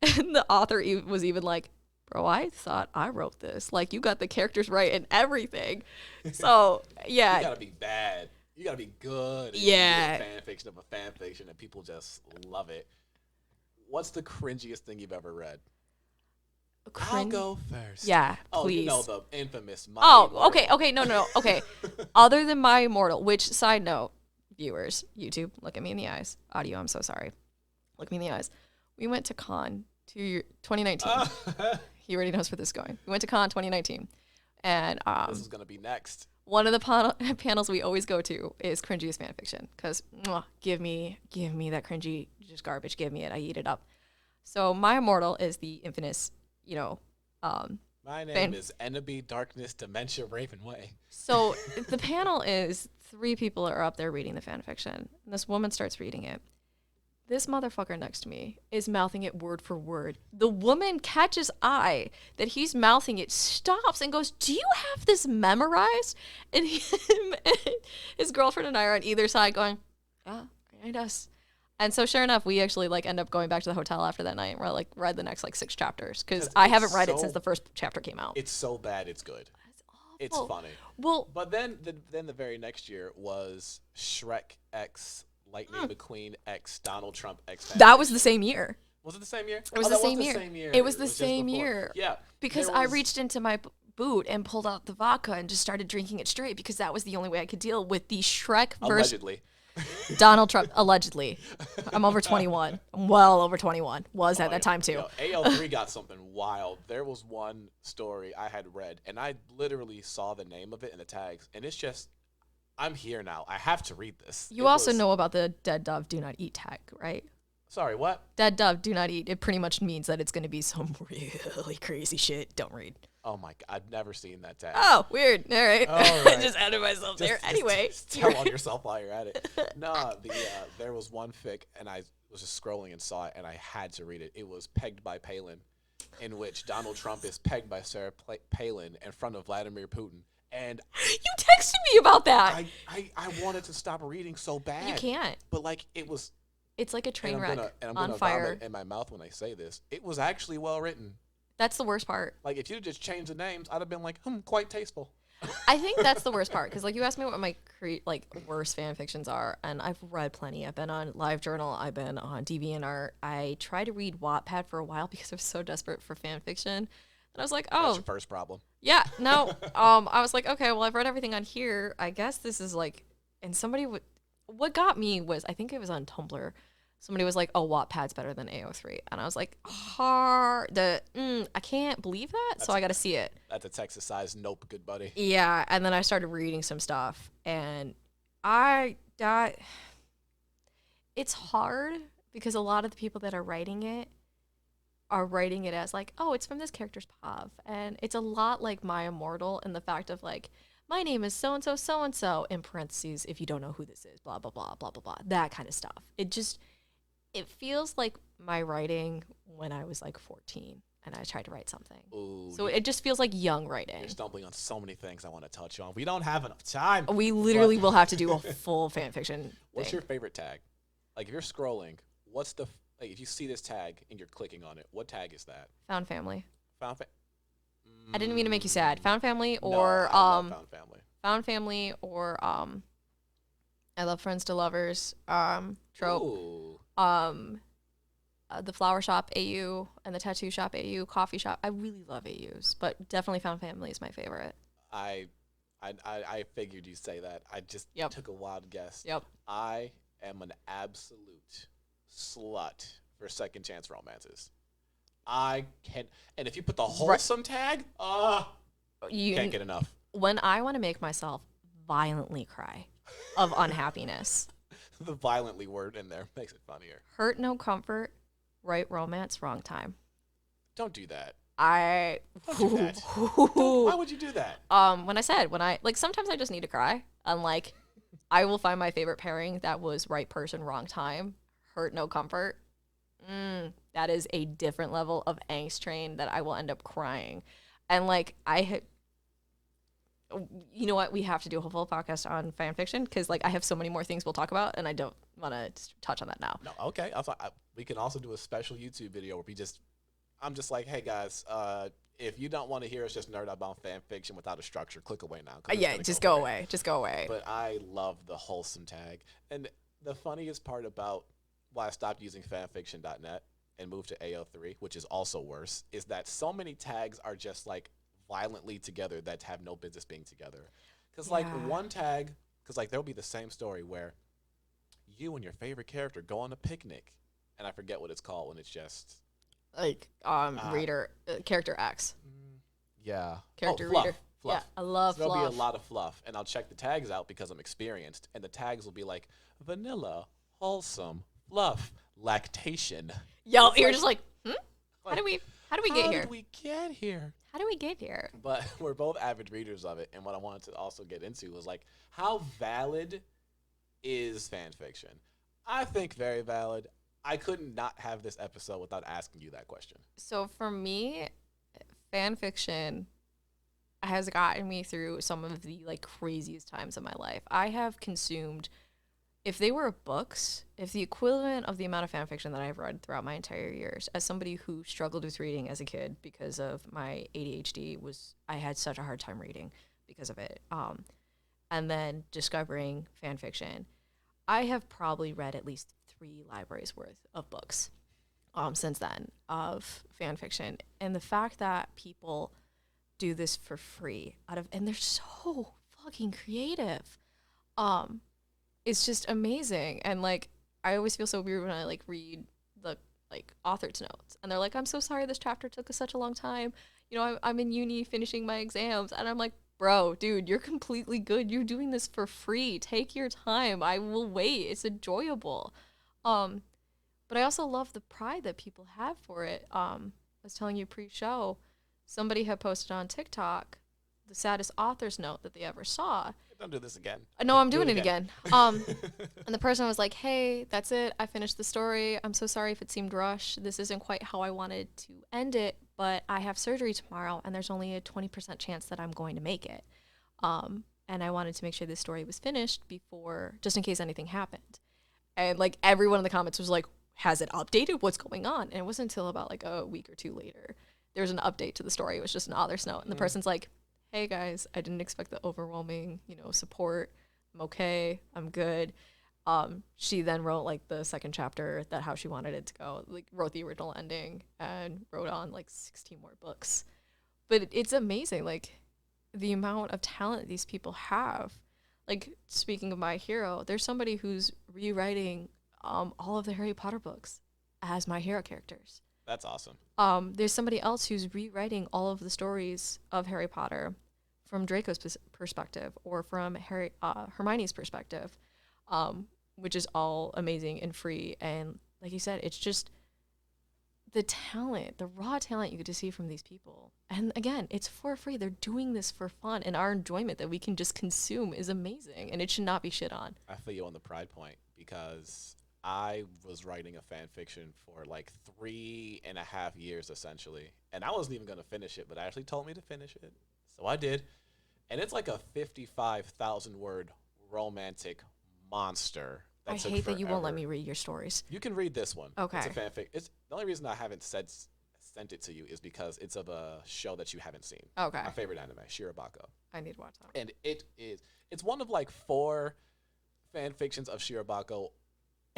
And the author was even like, bro, I thought I wrote this. Like, you got the characters right and everything. So, yeah. You gotta be bad. You gotta be good. Yeah. You do a fan fiction of a fan fiction and people just love it. What's the cringiest thing you've ever read? I'll go first. Yeah, oh, please. You know the infamous My Oh, Immortal. okay, no, okay. Other than My Immortal, which, side note, viewers, YouTube, look at me in the eyes. Audio, I'm so sorry. Look me in the eyes. We went to Con 2019. He already knows where this is going. We went to Con 2019. And this is going to be next. One of the panels we always go to is cringiest fanfiction. Because, give me that cringy, just garbage. Give me it. I eat it up. So My Immortal is the infamous, my name is Enemy, Darkness, Dementia, Raven Way. So the panel is 3 people are up there reading the fan fiction. And this woman starts reading it. This motherfucker next to me is mouthing it word for word. The woman catches eye that he's mouthing it, stops and goes, "Do you have this memorized?" And his girlfriend and I are on either side going, "Yeah, he does." And so sure enough, we actually like end up going back to the hotel after that night and we're like read the next like 6 chapters because I haven't read it since the first chapter came out. It's so bad, it's good. It's awful. It's funny. Well, but then the very next year was Shrek X Lightning McQueen X Donald Trump X. That was the same year. Was it the same year? It was the same year. It was the same year. Yeah. Because I reached into my boot and pulled out the vodka and just started drinking it straight because that was the only way I could deal with the Shrek verse. Allegedly. Donald Trump, allegedly. I'm over 21. I'm well over 21. Was at that time too. AL3 got something wild. There was one story I had read, and I literally saw the name of it in the tags, and it's just, I'm here now. I have to read this. You also know about the dead dove do not eat tag, right? Sorry, what? Dead dove do not eat. It pretty much means that it's going to be some really crazy shit. Don't read. Oh my God, I've never seen that tag. Oh, weird. All right. I just added myself there. Anyway. Just tell on yourself while you're at it. No, there was one fic, and I was just scrolling and saw it, and I had to read it. It was Pegged by Palin, in which Donald Trump is pegged by Sarah Palin in front of Vladimir Putin. And you texted me about that. I wanted to stop reading so bad. You can't. But like it was. It's like a train wreck I'm on gonna fire. vomit in my mouth when I say this. It was actually well written. That's the worst part. Like if you just changed the names, I'd have been like, quite tasteful. I think that's the worst part because like you asked me what my worst fan fictions are, and I've read plenty. I've been on LiveJournal. I've been on DeviantArt. I tried to read Wattpad for a while because I was so desperate for fan fiction, and I was like, oh, that's your first problem. Yeah, no. I was like, okay, well, I've read everything on here. I guess this is like, and somebody would. What got me was I think it was on Tumblr. Somebody was like, "Oh, Wattpad's better than AO3," and I was like, I can't believe that. So I got to see it. That's a Texas-sized nope, good buddy. Yeah, and then I started reading some stuff, and it's hard because a lot of the people that are writing it as like, oh, it's from this character's POV, and it's a lot like My Immortal in the fact of like, my name is so and so in parentheses if you don't know who this is, blah blah blah blah blah blah, that kind of stuff. It feels like my writing when I was like 14 and I tried to write something. Ooh, so it just feels like young writing. You're stumbling on so many things I want to touch on. We don't have enough time. We literally will have to do a full fan fiction. What's your favorite tag? Like if you're scrolling, what's the if you see this tag and you're clicking on it, what tag is that? Found Family. I didn't mean to make you sad. Found Family or Found Family. Found Family or I Love Friends to Lovers, trope. Ooh. The Flowershop AU and the Tattoo Shop AU, Coffee Shop. I really love AUs, but definitely Found Family is my favorite. I figured you'd say that. I just took a wild guess. Yep. I am an absolute slut for second chance romances. I can't, and if you put the wholesome tag, you can't get enough. When I want to make myself violently cry of unhappiness. The violently word in there makes it funnier. Hurt no comfort, right romance, wrong time. Don't do that. I Don't do that. Why would you do that? when I like sometimes I just need to cry. And like I will find my favorite pairing that was right person, wrong time, hurt no comfort. That is a different level of angst train that I will end up crying. And like you know what? We have to do a full podcast on fan fiction because like I have so many more things we'll talk about, and I don't want to touch on that now. No, okay. We can also do a special YouTube video where I'm just like, hey guys, if you don't want to hear us just nerd about fan fiction without a structure, click away now. Yeah, just go away. Just go away. But I love the wholesome tag. And the funniest part about why I stopped using fanfiction.net and moved to AO3, which is also worse, is that so many tags are just like violently together that have no business being together. Because like one tag, because like there'll be the same story where you and your favorite character go on a picnic, and I forget what it's called when it's just like reader character X. Yeah. Character fluff, reader. Fluff. Yeah, I love so fluff. There'll be a lot of fluff, and I'll check the tags out because I'm experienced, and the tags will be like vanilla, wholesome, fluff, lactation. Yo, you're just like, How do we get here? How did we get here? How do we get here? But we're both avid readers of it, and what I wanted to also get into was like, how valid is fan fiction? I think very valid. I couldn't not have this episode without asking you that question. So for me, fan fiction has gotten me through some of the like craziest times of my life. I have consumed, if they were books, if the equivalent of the amount of fan fiction that I've read throughout my entire years, as somebody who struggled with reading as a kid because of my ADHD, I had such a hard time reading because of it. And then discovering fan fiction, I have probably read at least 3 libraries worth of books since then of fan fiction. And the fact that people do this for free and they're so fucking creative. It's just amazing. And like I always feel so weird when I like read the like author's notes and they're like, I'm so sorry this chapter took us such a long time. You know, I'm in uni finishing my exams, and I'm like, bro, dude, you're completely good. You're doing this for free. Take your time. I will wait. It's enjoyable. But I also love the pride that people have for it. I was telling you pre-show, somebody had posted on TikTok the saddest author's note that they ever saw. Don't do this again. No, I'm doing it again. And the person was like, hey, that's it. I finished the story. I'm so sorry if it seemed rushed. This isn't quite how I wanted to end it, but I have surgery tomorrow, and there's only a 20% chance that I'm going to make it. And I wanted to make sure this story was finished before, just in case anything happened. And like everyone in the comments was like, has it updated? What's going on? And it wasn't until about like a week or 2 later, there was an update to the story. It was just an author's note. And the person's like, hey guys, I didn't expect the overwhelming, support. I'm okay. I'm good. She then wrote like the second chapter, that how she wanted it to go, like wrote the original ending and wrote on like 16 more books. But it's amazing. Like the amount of talent these people have. Like speaking of My Hero, there's somebody who's rewriting all of the Harry Potter books as My Hero characters. That's awesome. There's somebody else who's rewriting all of the stories of Harry Potter from Draco's perspective or from Hermione's perspective, which is all amazing and free. And like you said, it's just the talent, the raw talent you get to see from these people. And again, it's for free. They're doing this for fun, and our enjoyment that we can just consume is amazing, and it should not be shit on. I feel you on the pride point, because I was writing a fan fiction for like 3.5 years essentially, and I wasn't even going to finish it, but Ashley told me to finish it, so I did. And it's like a 55,000 word romantic monster. I hate that you won't let me read your stories. You can read this one. Okay. It's a fanfic. It's the only reason I haven't sent it to you is because it's of a show that you haven't seen. Okay. My favorite anime, Shirobako. I need to watch that. And it's one of like 4 fan fictions of Shirobako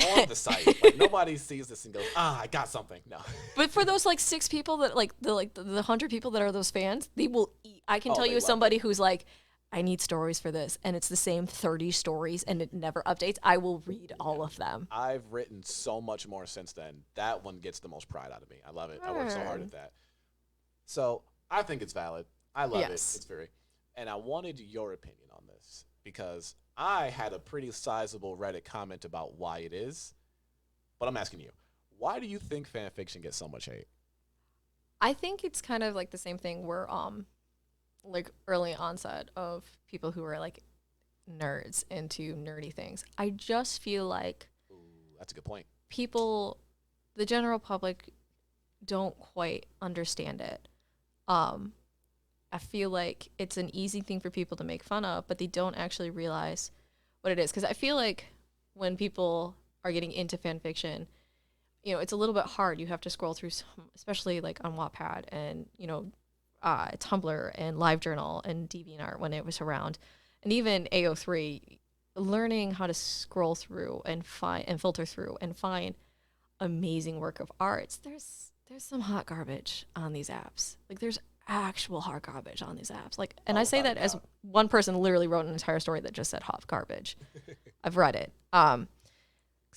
on the site. Like nobody sees this and goes, I got something. No. But for those like 6 people that the 100 people that are those fans, they will eat. I can tell you as somebody who's like, I need stories for this, and it's the same 30 stories and it never updates. I will read all of them. I've written so much more since then. That one gets the most pride out of me. I love it. I work so hard at that. So I think it's valid. I love it. It's very, and I wanted your opinion on this because I had a pretty sizable Reddit comment about why it is, but I'm asking you, why do you think fan fiction gets so much hate? I think it's kind of like the same thing where like early onset of people who are like nerds into nerdy things. I just feel like Ooh, that's a good point. people, the general public, don't quite understand it. I feel like it's an easy thing for people to make fun of, but they don't actually realize what it is. Because I feel like when people are getting into fan fiction, it's a little bit hard. You have to scroll through, especially like on Wattpad and, Tumblr and LiveJournal and DeviantArt when it was around. And even AO3, learning how to scroll through and find and filter through and find amazing work of arts. There's some hot garbage on these apps. Like there's actual hot garbage on these apps. Like, and I say that as one person literally wrote an entire story that just said hot garbage. I've read it. Because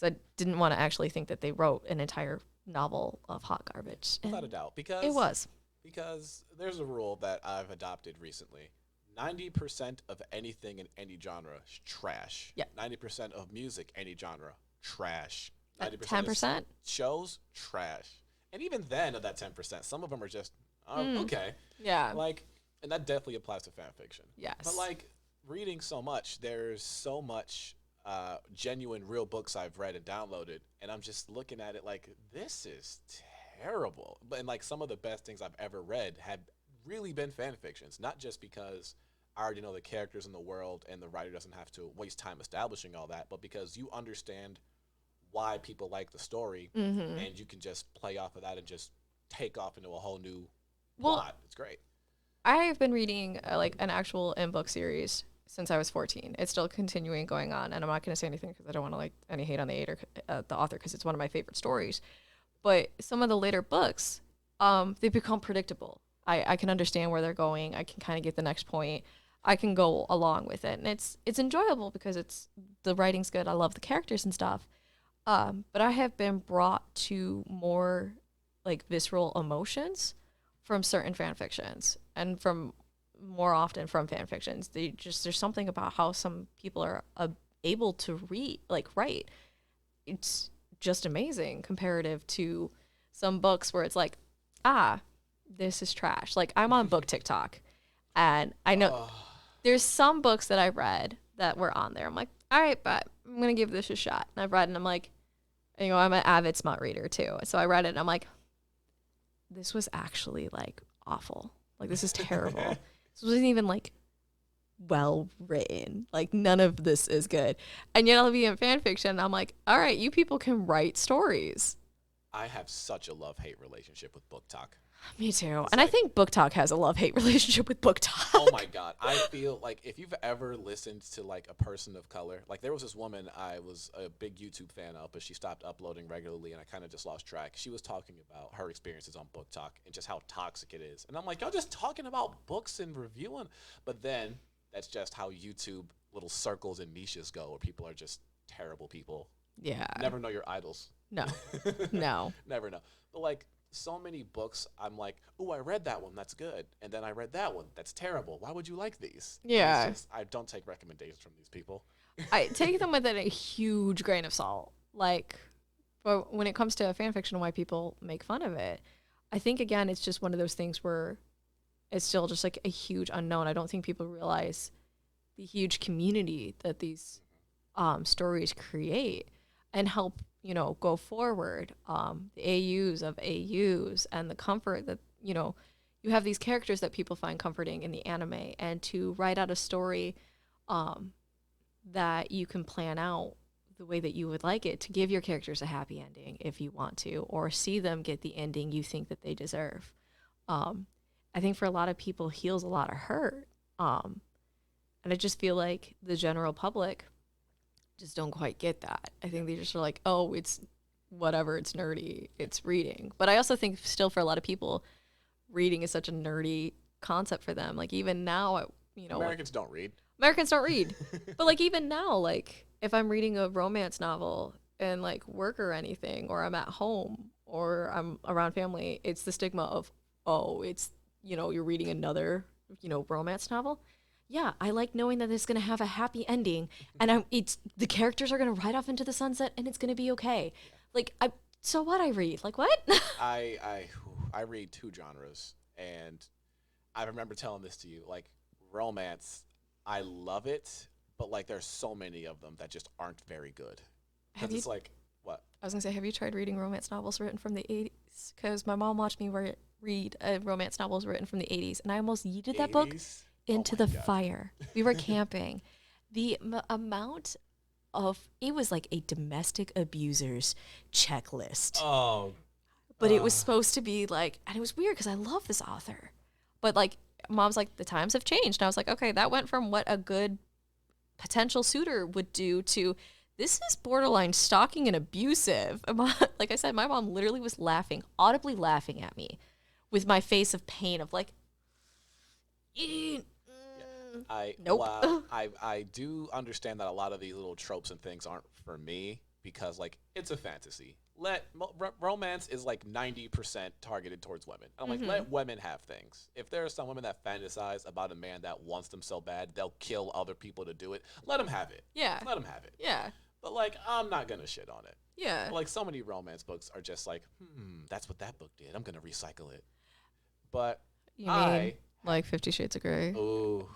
I didn't want to actually think that they wrote an entire novel of hot garbage. Without a doubt, because it was. Because there's a rule that I've adopted recently. 90% of anything in any genre is trash. Yeah. 90% of music, any genre, trash. 90% 10%? Shows, trash. And even then, of that 10%, some of them are just, okay. Yeah. Like, and that definitely applies to fan fiction. Yes. But like, reading so much, there's so much genuine, real books I've read and downloaded, and I'm just looking at it like, this is terrible. But and like, some of the best things I've ever read have really been fan fictions, not just because I already know the characters in the world and the writer doesn't have to waste time establishing all that, but because you understand why people like the story, and you can just play off of that and just take off into a whole new plot. It's great. I have been reading like an actual in-book series since I was 14. It's still continuing going on, and I'm not going to say anything because I don't want to like any hate on the author because it's one of my favorite stories. But some of the later books, they become predictable. I can understand where they're going. I can kind of get the next point. I can go along with it, and it's enjoyable because the writing's good. I love the characters and stuff. But I have been brought to more like visceral emotions from certain fan fictions, and from more often from fan fictions. There's something about how some people are able to write. It's just amazing comparative to some books where it's like, this is trash. Like, I'm on book TikTok, and I know there's some books that I read that were on there. I'm like, all right, but I'm going to give this a shot. And I've read, and I'm like, I'm an avid smut reader too. So I read it, and I'm like, this was actually like awful. Like, this is terrible. This wasn't even like well written. Like, none of this is good. And yet I'll be in fan fiction, and I'm like, all right, you people can write stories. I have such a love-hate relationship with Book Talk. Me too. And I think Book Talk has a love-hate relationship with Book Talk. Oh my God. I feel like if you've ever listened to like a person of color, like there was this woman I was a big YouTube fan of, but she stopped uploading regularly and I kind of just lost track. She was talking about her experiences on Book Talk and just how toxic it is. And I'm like, y'all just talking about books and reviewing. But then that's just how YouTube little circles and niches go, where people are just terrible people. Yeah. Never know your idols. No. No. Never know. But like, so many books, I'm like, oh, I read that one, that's good. And then I read that one, that's terrible. Why would you like these? Yeah. I don't take recommendations from these people. I take them with a huge grain of salt. Like, but when it comes to fan fiction and why people make fun of it, I think, again, it's just one of those things where it's still just like a huge unknown. I don't think people realize the huge community that these stories create and help, go forward. The AUs of AUs and the comfort that, you have these characters that people find comforting in the anime, and to write out a story that you can plan out the way that you would like it, to give your characters a happy ending if you want to, or see them get the ending you think that they deserve. I think for a lot of people, heals a lot of hurt. And I just feel like the general public just don't quite get that. I think they just are like, oh, it's whatever, it's nerdy, it's reading. But I also think still for a lot of people, reading is such a nerdy concept for them. Like, even now, Americans don't read. Americans don't read. But like, even now, like, if I'm reading a romance novel and like work or anything, or I'm at home or I'm around family, it's the stigma of, oh, it's, you're reading another, romance novel. Yeah, I like knowing that it's going to have a happy ending, and the characters are going to ride off into the sunset, and it's going to be okay. Like, so what I read? Like, what? I read two genres, and I remember telling this to you, like romance. I love it, but like there's so many of them that just aren't very good. Because it's like what? I was gonna say, have you tried reading romance novels written from the 80s? Because my mom watched me read romance novels written from the 80s, and I almost yeeted that book into the fire. We were camping. The amount of it was like a domestic abuser's checklist. Oh. But it was supposed to be like, and it was weird because I love this author, but like mom's like, the times have changed. And I was like, okay, that went from what a good potential suitor would do to this is borderline stalking and abusive. Like I said, my mom literally was laughing, audibly laughing at me with my face of pain of like, nope. Wow, I do understand that a lot of these little tropes and things aren't for me because like it's a fantasy. Romance is like 90% targeted towards women. I'm like, let women have things. If there are some women that fantasize about a man that wants them so bad, they'll kill other people to do it. Let them have it. Yeah. Let them have it. Yeah. But like, I'm not gonna shit on it. Yeah. But, like so many romance books are just like, that's what that book did. I'm gonna recycle it. But you mean like 50 Shades of Grey? Ooh.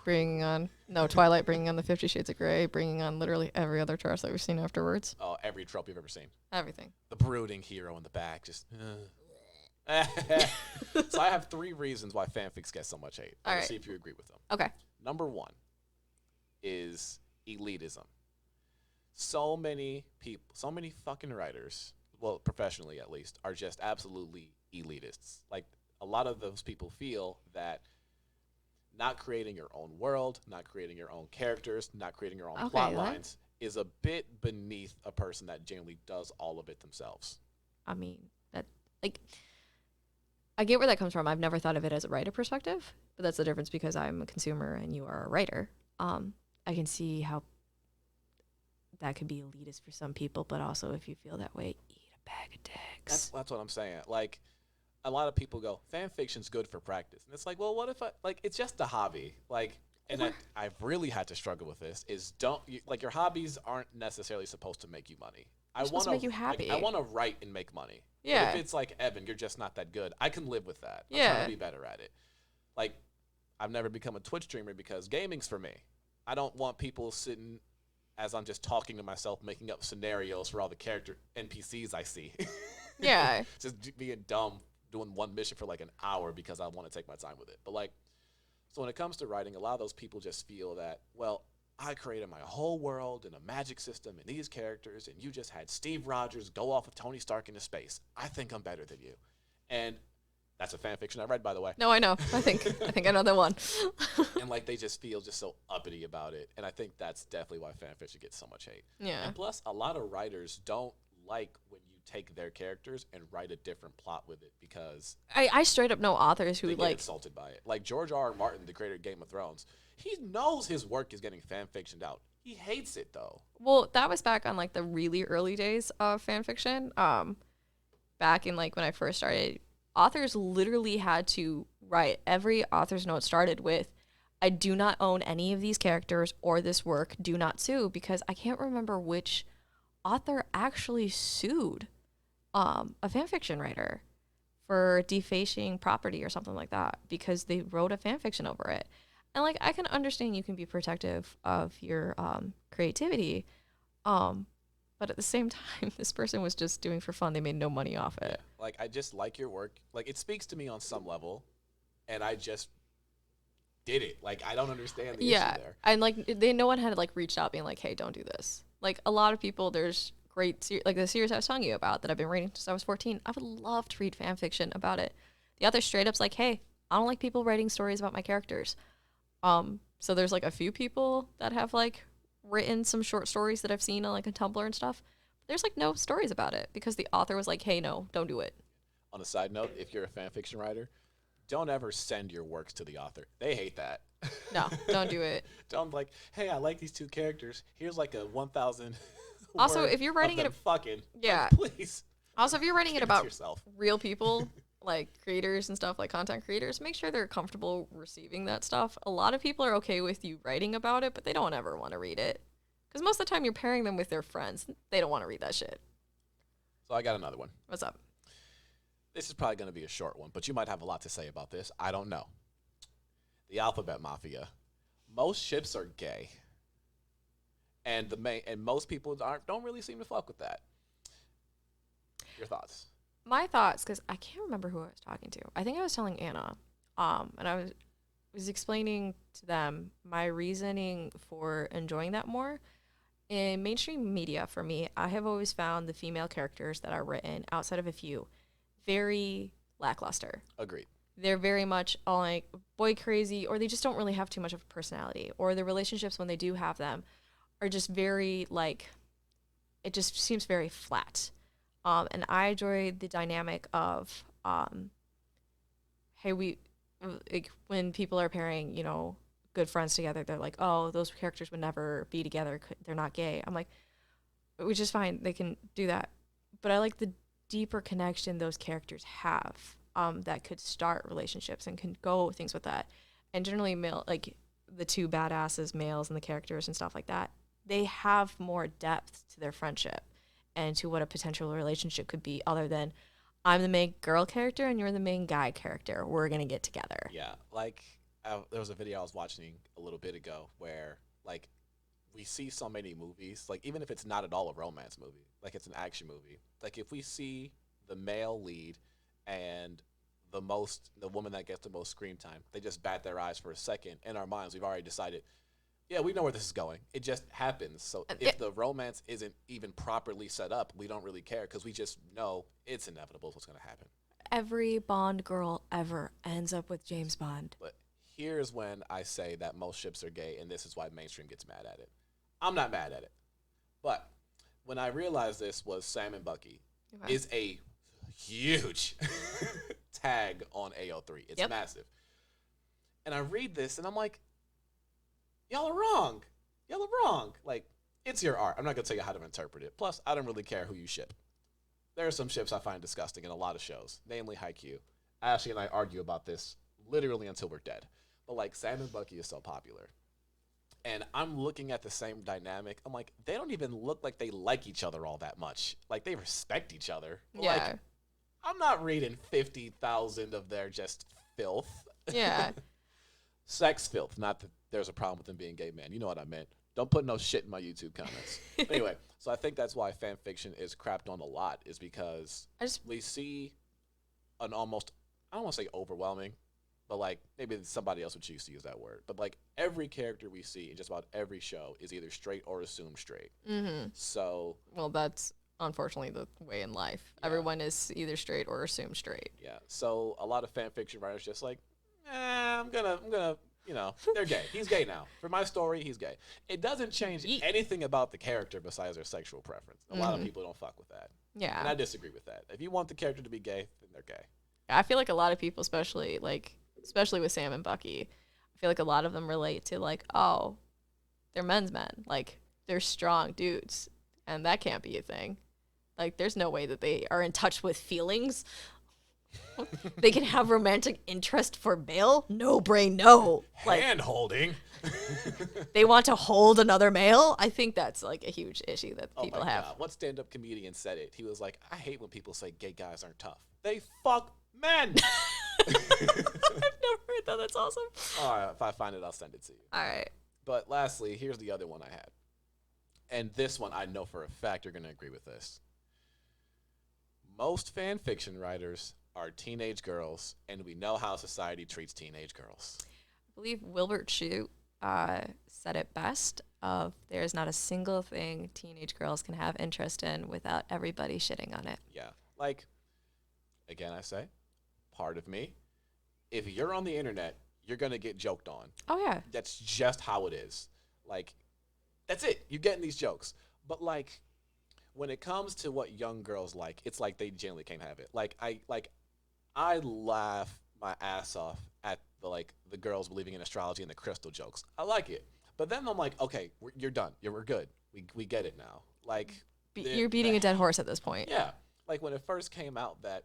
Twilight bringing on the 50 Shades of Grey, bringing on literally every other trash that we've seen afterwards. Oh, every trope you've ever seen. Everything. The brooding hero in the back, just. So I have 3 reasons why fanfics get so much hate. Let's see if you agree with them. Okay. Number 1 is elitism. So many people, so many fucking writers, well, professionally at least, are just absolutely elitists. Like, a lot of those people feel that not creating your own world, not creating your own characters, not creating your own plot lines is a bit beneath a person that genuinely does all of it themselves. I mean, that, like, I get where that comes from. I've never thought of it as a writer perspective, but that's the difference because I'm a consumer and you are a writer. I can see how that could be elitist for some people, but also if you feel that way, eat a bag of dicks. That's what I'm saying. Like, a lot of people go, fan fiction's good for practice. And it's like, well, what if it's just a hobby. Like, and I've really had to struggle with this, is your hobbies aren't necessarily supposed to make you money. I want to make you happy. I want to write and make money. Yeah. But if it's like, Evan, you're just not that good, I can live with that. I'm yeah. trying to be better at it. Like, I've never become a Twitch streamer because gaming's for me. I don't want people sitting as I'm just talking to myself, making up scenarios for all the character NPCs I see. Yeah. Just being dumb, doing one mission for like an hour because I want to take my time with it. But like, so when it comes to writing, a lot of those people just feel that, well, I created my whole world and a magic system and these characters, and you just had Steve Rogers go off with Tony Stark into space. I think I'm better than you. And that's a fan fiction I read, by the way. No, I know. I think I know that one. And like, they just feel just so uppity about it. And I think that's definitely why fan fiction gets so much hate. Yeah. And plus, a lot of writers don't like when you take their characters and write a different plot with it because I straight up know authors who they get insulted by it. Like George R.R. Martin, the creator of Game of Thrones, he knows his work is getting fan fictioned out. He hates it though. Well, that was back on like the really early days of fan fiction. Back in like when I first started, authors literally had to write, every author's note started with, I do not own any of these characters or this work, do not sue, because I can't remember which author actually sued a fanfiction writer for defacing property or something like that because they wrote a fanfiction over it. And like, I can understand you can be protective of your creativity, but at the same time, this person was just doing for fun. They made no money off it. Yeah. Like, I just like your work. Like, it speaks to me on some level, and I just did it. Like, I don't understand the issue there. And like, no one had like reached out being like, hey, don't do this. Like, a lot of people, there's great, like the series I was telling you about that I've been reading since I was 14. I would love to read fan fiction about it. The other straight up's like, hey, I don't like people writing stories about my characters. So there's like a few people that have like written some short stories that I've seen on like a Tumblr and stuff. There's like no stories about it because the author was like, hey, no, don't do it. On a side note, if you're a fan fiction writer, don't ever send your works to the author. They hate that. No, don't do it. Don't like, hey, I like these 2 characters. Here's like a 1,000. Also, if you're writing it, fucking yeah, like, please. Also, if you're writing it about yourself. Real people, like creators and stuff, like content creators, make sure they're comfortable receiving that stuff. A lot of people are okay with you writing about it, but they don't ever want to read it. Because most of the time you're pairing them with their friends. They don't want to read that shit. So I got another one. What's up? this is probably going to be a short one, but you might have a lot to say about this. I don't know. The Alphabet Mafia. Most ships are gay, and most people don't really seem to fuck with that. Your thoughts? My thoughts, because I can't remember who I was talking to. I think I was telling Anna, and I was explaining to them my reasoning for enjoying that more. In mainstream media, for me, I have always found the female characters that are written, outside of a few, very lackluster. Agreed. They're very much all like boy crazy, or they just don't really have too much of a personality, or the relationships, when they do have them, are just very like, it just seems very flat. And I enjoy the dynamic of, hey, like, when people are pairing, good friends together, they're like, oh, those characters would never be together. They're not gay. I'm like, which is fine. They can do that. But I like the deeper connection those characters have, that could start relationships and can go things with that. And generally like the two badasses, males and the characters and stuff like that, they have more depth to their friendship and to what a potential relationship could be, other than I'm the main girl character and you're the main guy character. We're going to get together. Yeah. Like, there was a video I was watching a little bit ago where, like, we see so many movies, like, even if it's not at all a romance movie, like it's an action movie, like if we see the male lead and the woman that gets the most screen time, they just bat their eyes for a second. In our minds, we've already decided, yeah, we know where this is going. It just happens. So if the romance isn't even properly set up, we don't really care, because we just know it's inevitable what's going to happen. Every Bond girl ever ends up with James Bond. But here's when I say that most ships are gay, and this is why mainstream gets mad at it. I'm not mad at it. But when I realized this was Sam and Bucky is a huge tag on AO3. It's massive. And I read this, and I'm like, y'all are wrong. Y'all are wrong. Like, it's your art. I'm not going to tell you how to interpret it. Plus, I don't really care who you ship. There are some ships I find disgusting in a lot of shows, namely Haikyuu. Ashley and I argue about this literally until we're dead. But, like, Sam and Bucky is so popular. And I'm looking at the same dynamic. I'm like, they don't even look like they like each other all that much. Like, they respect each other. Yeah. Like, I'm not reading 50,000 of their just filth. Yeah. Sex filth. Not that there's a problem with them being gay men. You know what I meant. Don't put no shit in my YouTube comments. Anyway, so I think that's why fan fiction is crapped on a lot, is because we see an almost, I don't want to say overwhelming, but like maybe somebody else would choose to use that word. But like every character we see in just about every show is either straight or assumed straight. Mm-hmm. So. Well, that's unfortunately the way in life. Yeah. Everyone is either straight or assumed straight. Yeah. So a lot of fan fiction writers just like, I'm gonna, they're gay. He's gay now. For my story, he's gay. It doesn't change anything about the character besides their sexual preference. A lot of people don't fuck with that. Yeah. And I disagree with that. If you want the character to be gay, then they're gay. I feel like a lot of people, especially with Sam and Bucky, I feel like a lot of them relate to like, oh, they're men's men. Like, they're strong dudes. And that can't be a thing. Like, there's no way that they are in touch with feelings. They can have romantic interest for male? No, brain, no. Like, hand holding. They want to hold another male? I think that's like a huge issue that people have. God. What stand-up comedian said it? He was like, I hate when people say gay guys aren't tough. They fuck men. I've never heard that. That's awesome. All right, if I find it, I'll send it to you. All right. But lastly, here's the other one I had. And this one, I know for a fact you're going to agree with this. Most fan fiction writers are teenage girls, and we know how society treats teenage girls. I believe Wilbert Shute said it best of there is not a single thing teenage girls can have interest in without everybody shitting on it. Yeah. Like, again, I say, part of me, if you're on the internet, you're going to get joked on. Oh, yeah. That's just how it is. Like, that's it. You're getting these jokes. But, like, when it comes to what young girls like, it's like they genuinely can't have it. Like, I laugh my ass off at the girls believing in astrology and the crystal jokes. I like it. But then I'm like, okay, you're done. We're good. We get it now. Like, you're beating a dead horse at this point. Yeah. Like, when it first came out that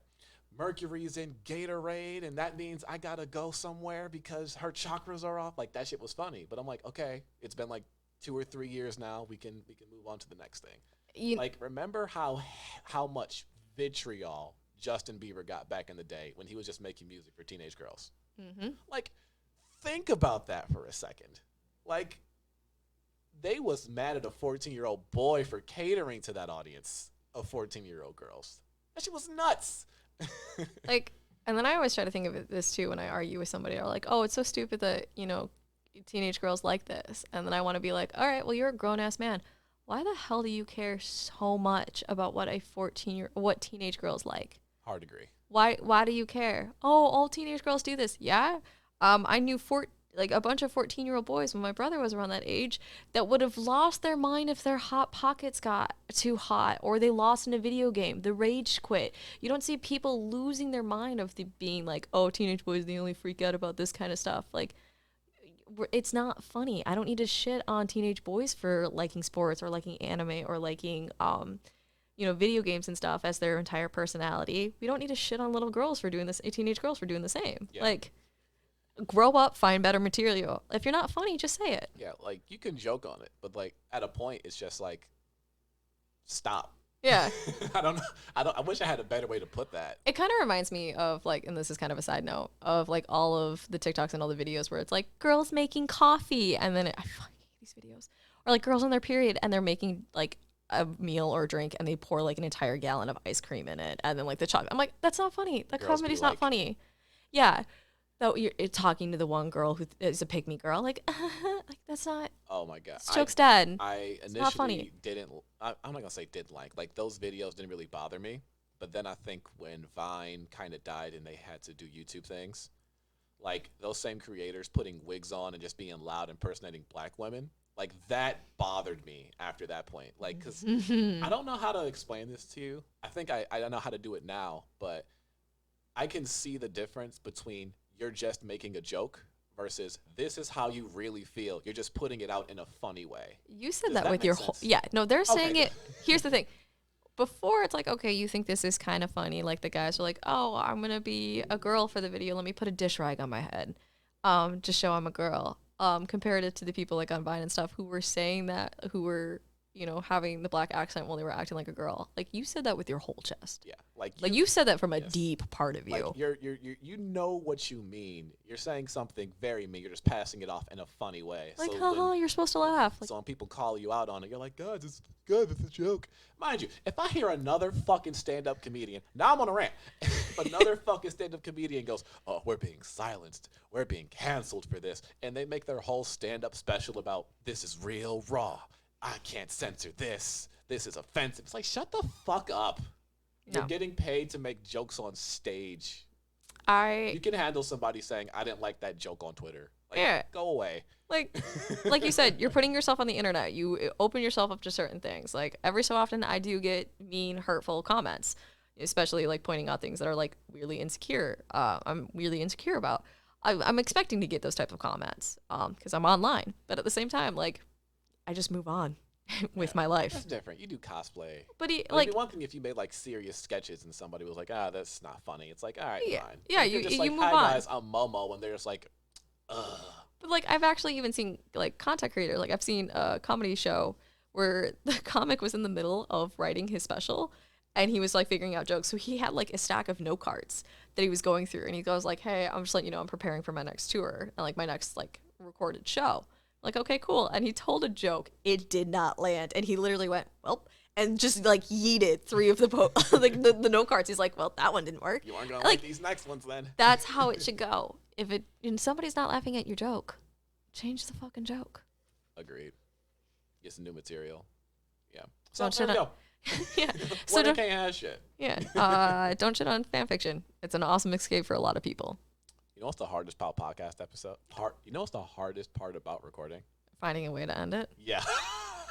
Mercury's in Gatorade, and that means I gotta go somewhere because her chakras are off. Like, that shit was funny. But I'm like, okay, it's been like 2 or 3 years now. We can move on to the next thing. Remember how much vitriol Justin Bieber got back in the day when he was just making music for teenage girls. Mm-hmm. Like, think about that for a second. Like, they was mad at a 14-year-old boy for catering to that audience of 14-year-old girls. That shit was nuts. Like, and then I always try to think of this too when I argue with somebody. Or like, oh, it's so stupid that, you know, teenage girls like this. And then I want to be like, all right, well, you're a grown-ass man. Why the hell do you care so much about what what teenage girls like? Hard agree. Why do you care? Oh, all teenage girls do this. Yeah. I knew a bunch of 14-year-old boys when my brother was around that age that would have lost their mind if their hot pockets got too hot or they lost in a video game. The rage quit. You don't see people losing their mind of being like, oh, teenage boys, they only freak out about this kind of stuff. Like, it's not funny. I don't need to shit on teenage boys for liking sports or liking anime or liking, video games and stuff as their entire personality. We don't need to shit on little girls for doing this, teenage girls for doing the same. Yeah. Like, grow up, find better material. If you're not funny, just say it. Yeah, like, you can joke on it, but, like, at a point, it's just like, stop. Yeah. I don't know. I wish I had a better way to put that. It kind of reminds me of, like, and this is kind of a side note, of, like, all of the TikToks and all the videos where it's, like, girls making coffee, and then I fucking hate these videos. Or, like, girls on their period, and they're making, like, a meal or a drink, and they pour, like, an entire gallon of ice cream in it, and then, like, the chocolate. I'm like, that's not funny. That comedy's not funny. Yeah. So you're talking to the one girl who is a pick me girl, like that's not. Oh my god, joke's dead. I initially didn't. I'm not gonna say didn't like those videos didn't really bother me, but then I think when Vine kind of died and they had to do YouTube things, like those same creators putting wigs on and just being loud impersonating black women, like that bothered me after that point. Like, cause I don't know how to explain this to you. I think I don't know how to do it now, but I can see the difference between you're just making a joke versus this is how you really feel. You're just putting it out in a funny way. You said that with your whole... Yeah, no, they're saying it... Here's the thing. Before, it's like, okay, you think this is kind of funny. Like, the guys are like, oh, I'm going to be a girl for the video. Let me put a dish rag on my head. Just show I'm a girl. Compared it to the people, like, on Vine and stuff who were saying that, who were... having the black accent while they were acting like a girl. Like, you said that with your whole chest. Yeah. Like you said that from a deep part of you. Like you know what you mean. You're saying something very mean. You're just passing it off in a funny way. Like, haha, you're supposed to laugh. So when people call you out on it, you're like, God, this is good. It's a joke. Mind you, if I hear another fucking stand-up comedian, now I'm on a rant. If another fucking stand-up comedian goes, oh, we're being silenced. We're being canceled for this. And they make their whole stand-up special about this is real raw. I can't censor this. This is offensive. It's like, shut the fuck up. No. You're getting paid to make jokes on stage. You can handle somebody saying, I didn't like that joke on Twitter. Like, yeah. Go away. Like you said, you're putting yourself on the internet. You open yourself up to certain things. Like, every so often, I do get mean, hurtful comments, especially, like, pointing out things that are, like, weirdly insecure. I'm weirdly insecure about. I'm expecting to get those type of comments because I'm online. But at the same time, like, I just move on with my life. That's different. You do cosplay. But it'd be one thing if you made like serious sketches and somebody was like, that's not funny. It's like, all right, fine. Yeah, you just like, move hi on. Guys, I'm Momo, and they're just like, ugh. But like, I've actually even seen like content creators. Like, I've seen a comedy show where the comic was in the middle of writing his special, and he was like figuring out jokes. So he had like a stack of note cards that he was going through, and he goes like, hey, I'm just letting you know I'm preparing for my next tour and like my next like recorded show. Like, okay, cool. And he told a joke. It did not land. And he literally went, well, and just like yeeted 3 of the the note cards. He's like, well, that one didn't work. You aren't going to like these next ones then. That's how it should go. If somebody's not laughing at your joke, change the fucking joke. Agreed. Get some new material. Yeah. So there we go. Yeah. So can't have shit. Yeah. Don't shit on fanfiction. It's an awesome escape for a lot of people. You know what's the hardest part podcast episode? You know what's the hardest part about recording? Finding a way to end it. Yeah.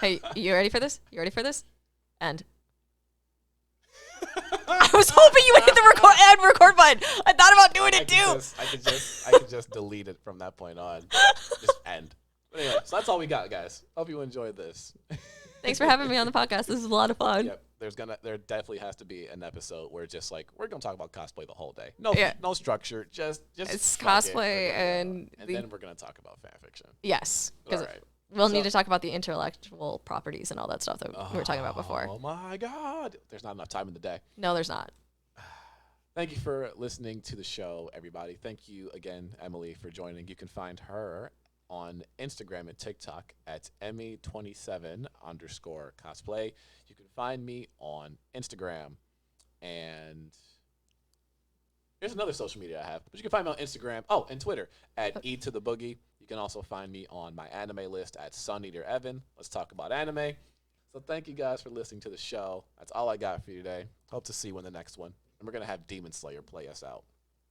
Hey, you ready for this? End. I was hoping you would hit the record button. I thought about doing it too. I could just delete it from that point on. Just end. But anyway, so that's all we got, guys. Hope you enjoyed this. Thanks for having me on the podcast. This is a lot of fun. Yep. There definitely has to be an episode where just like we're gonna talk about cosplay the whole day. No structure. Just it's cosplay and then we're gonna talk about fanfiction. Yes, because we'll need to talk about the intellectual properties and all that stuff that we were talking about before. Oh my God, there's not enough time in the day. No, there's not. Thank you for listening to the show, everybody. Thank you again, Emily, for joining. You can find her on Instagram and TikTok at Emmy27_cosplay. You can find me on Instagram and here's another social media I have, but you can find me on Instagram, and Twitter at E to the Boogie. You can also find me on my anime list at Suneater Evan. Let's talk about anime. So thank you guys for listening to the show. That's all I got for you today. Hope to see you in the next one. And we're going to have Demon Slayer play us out.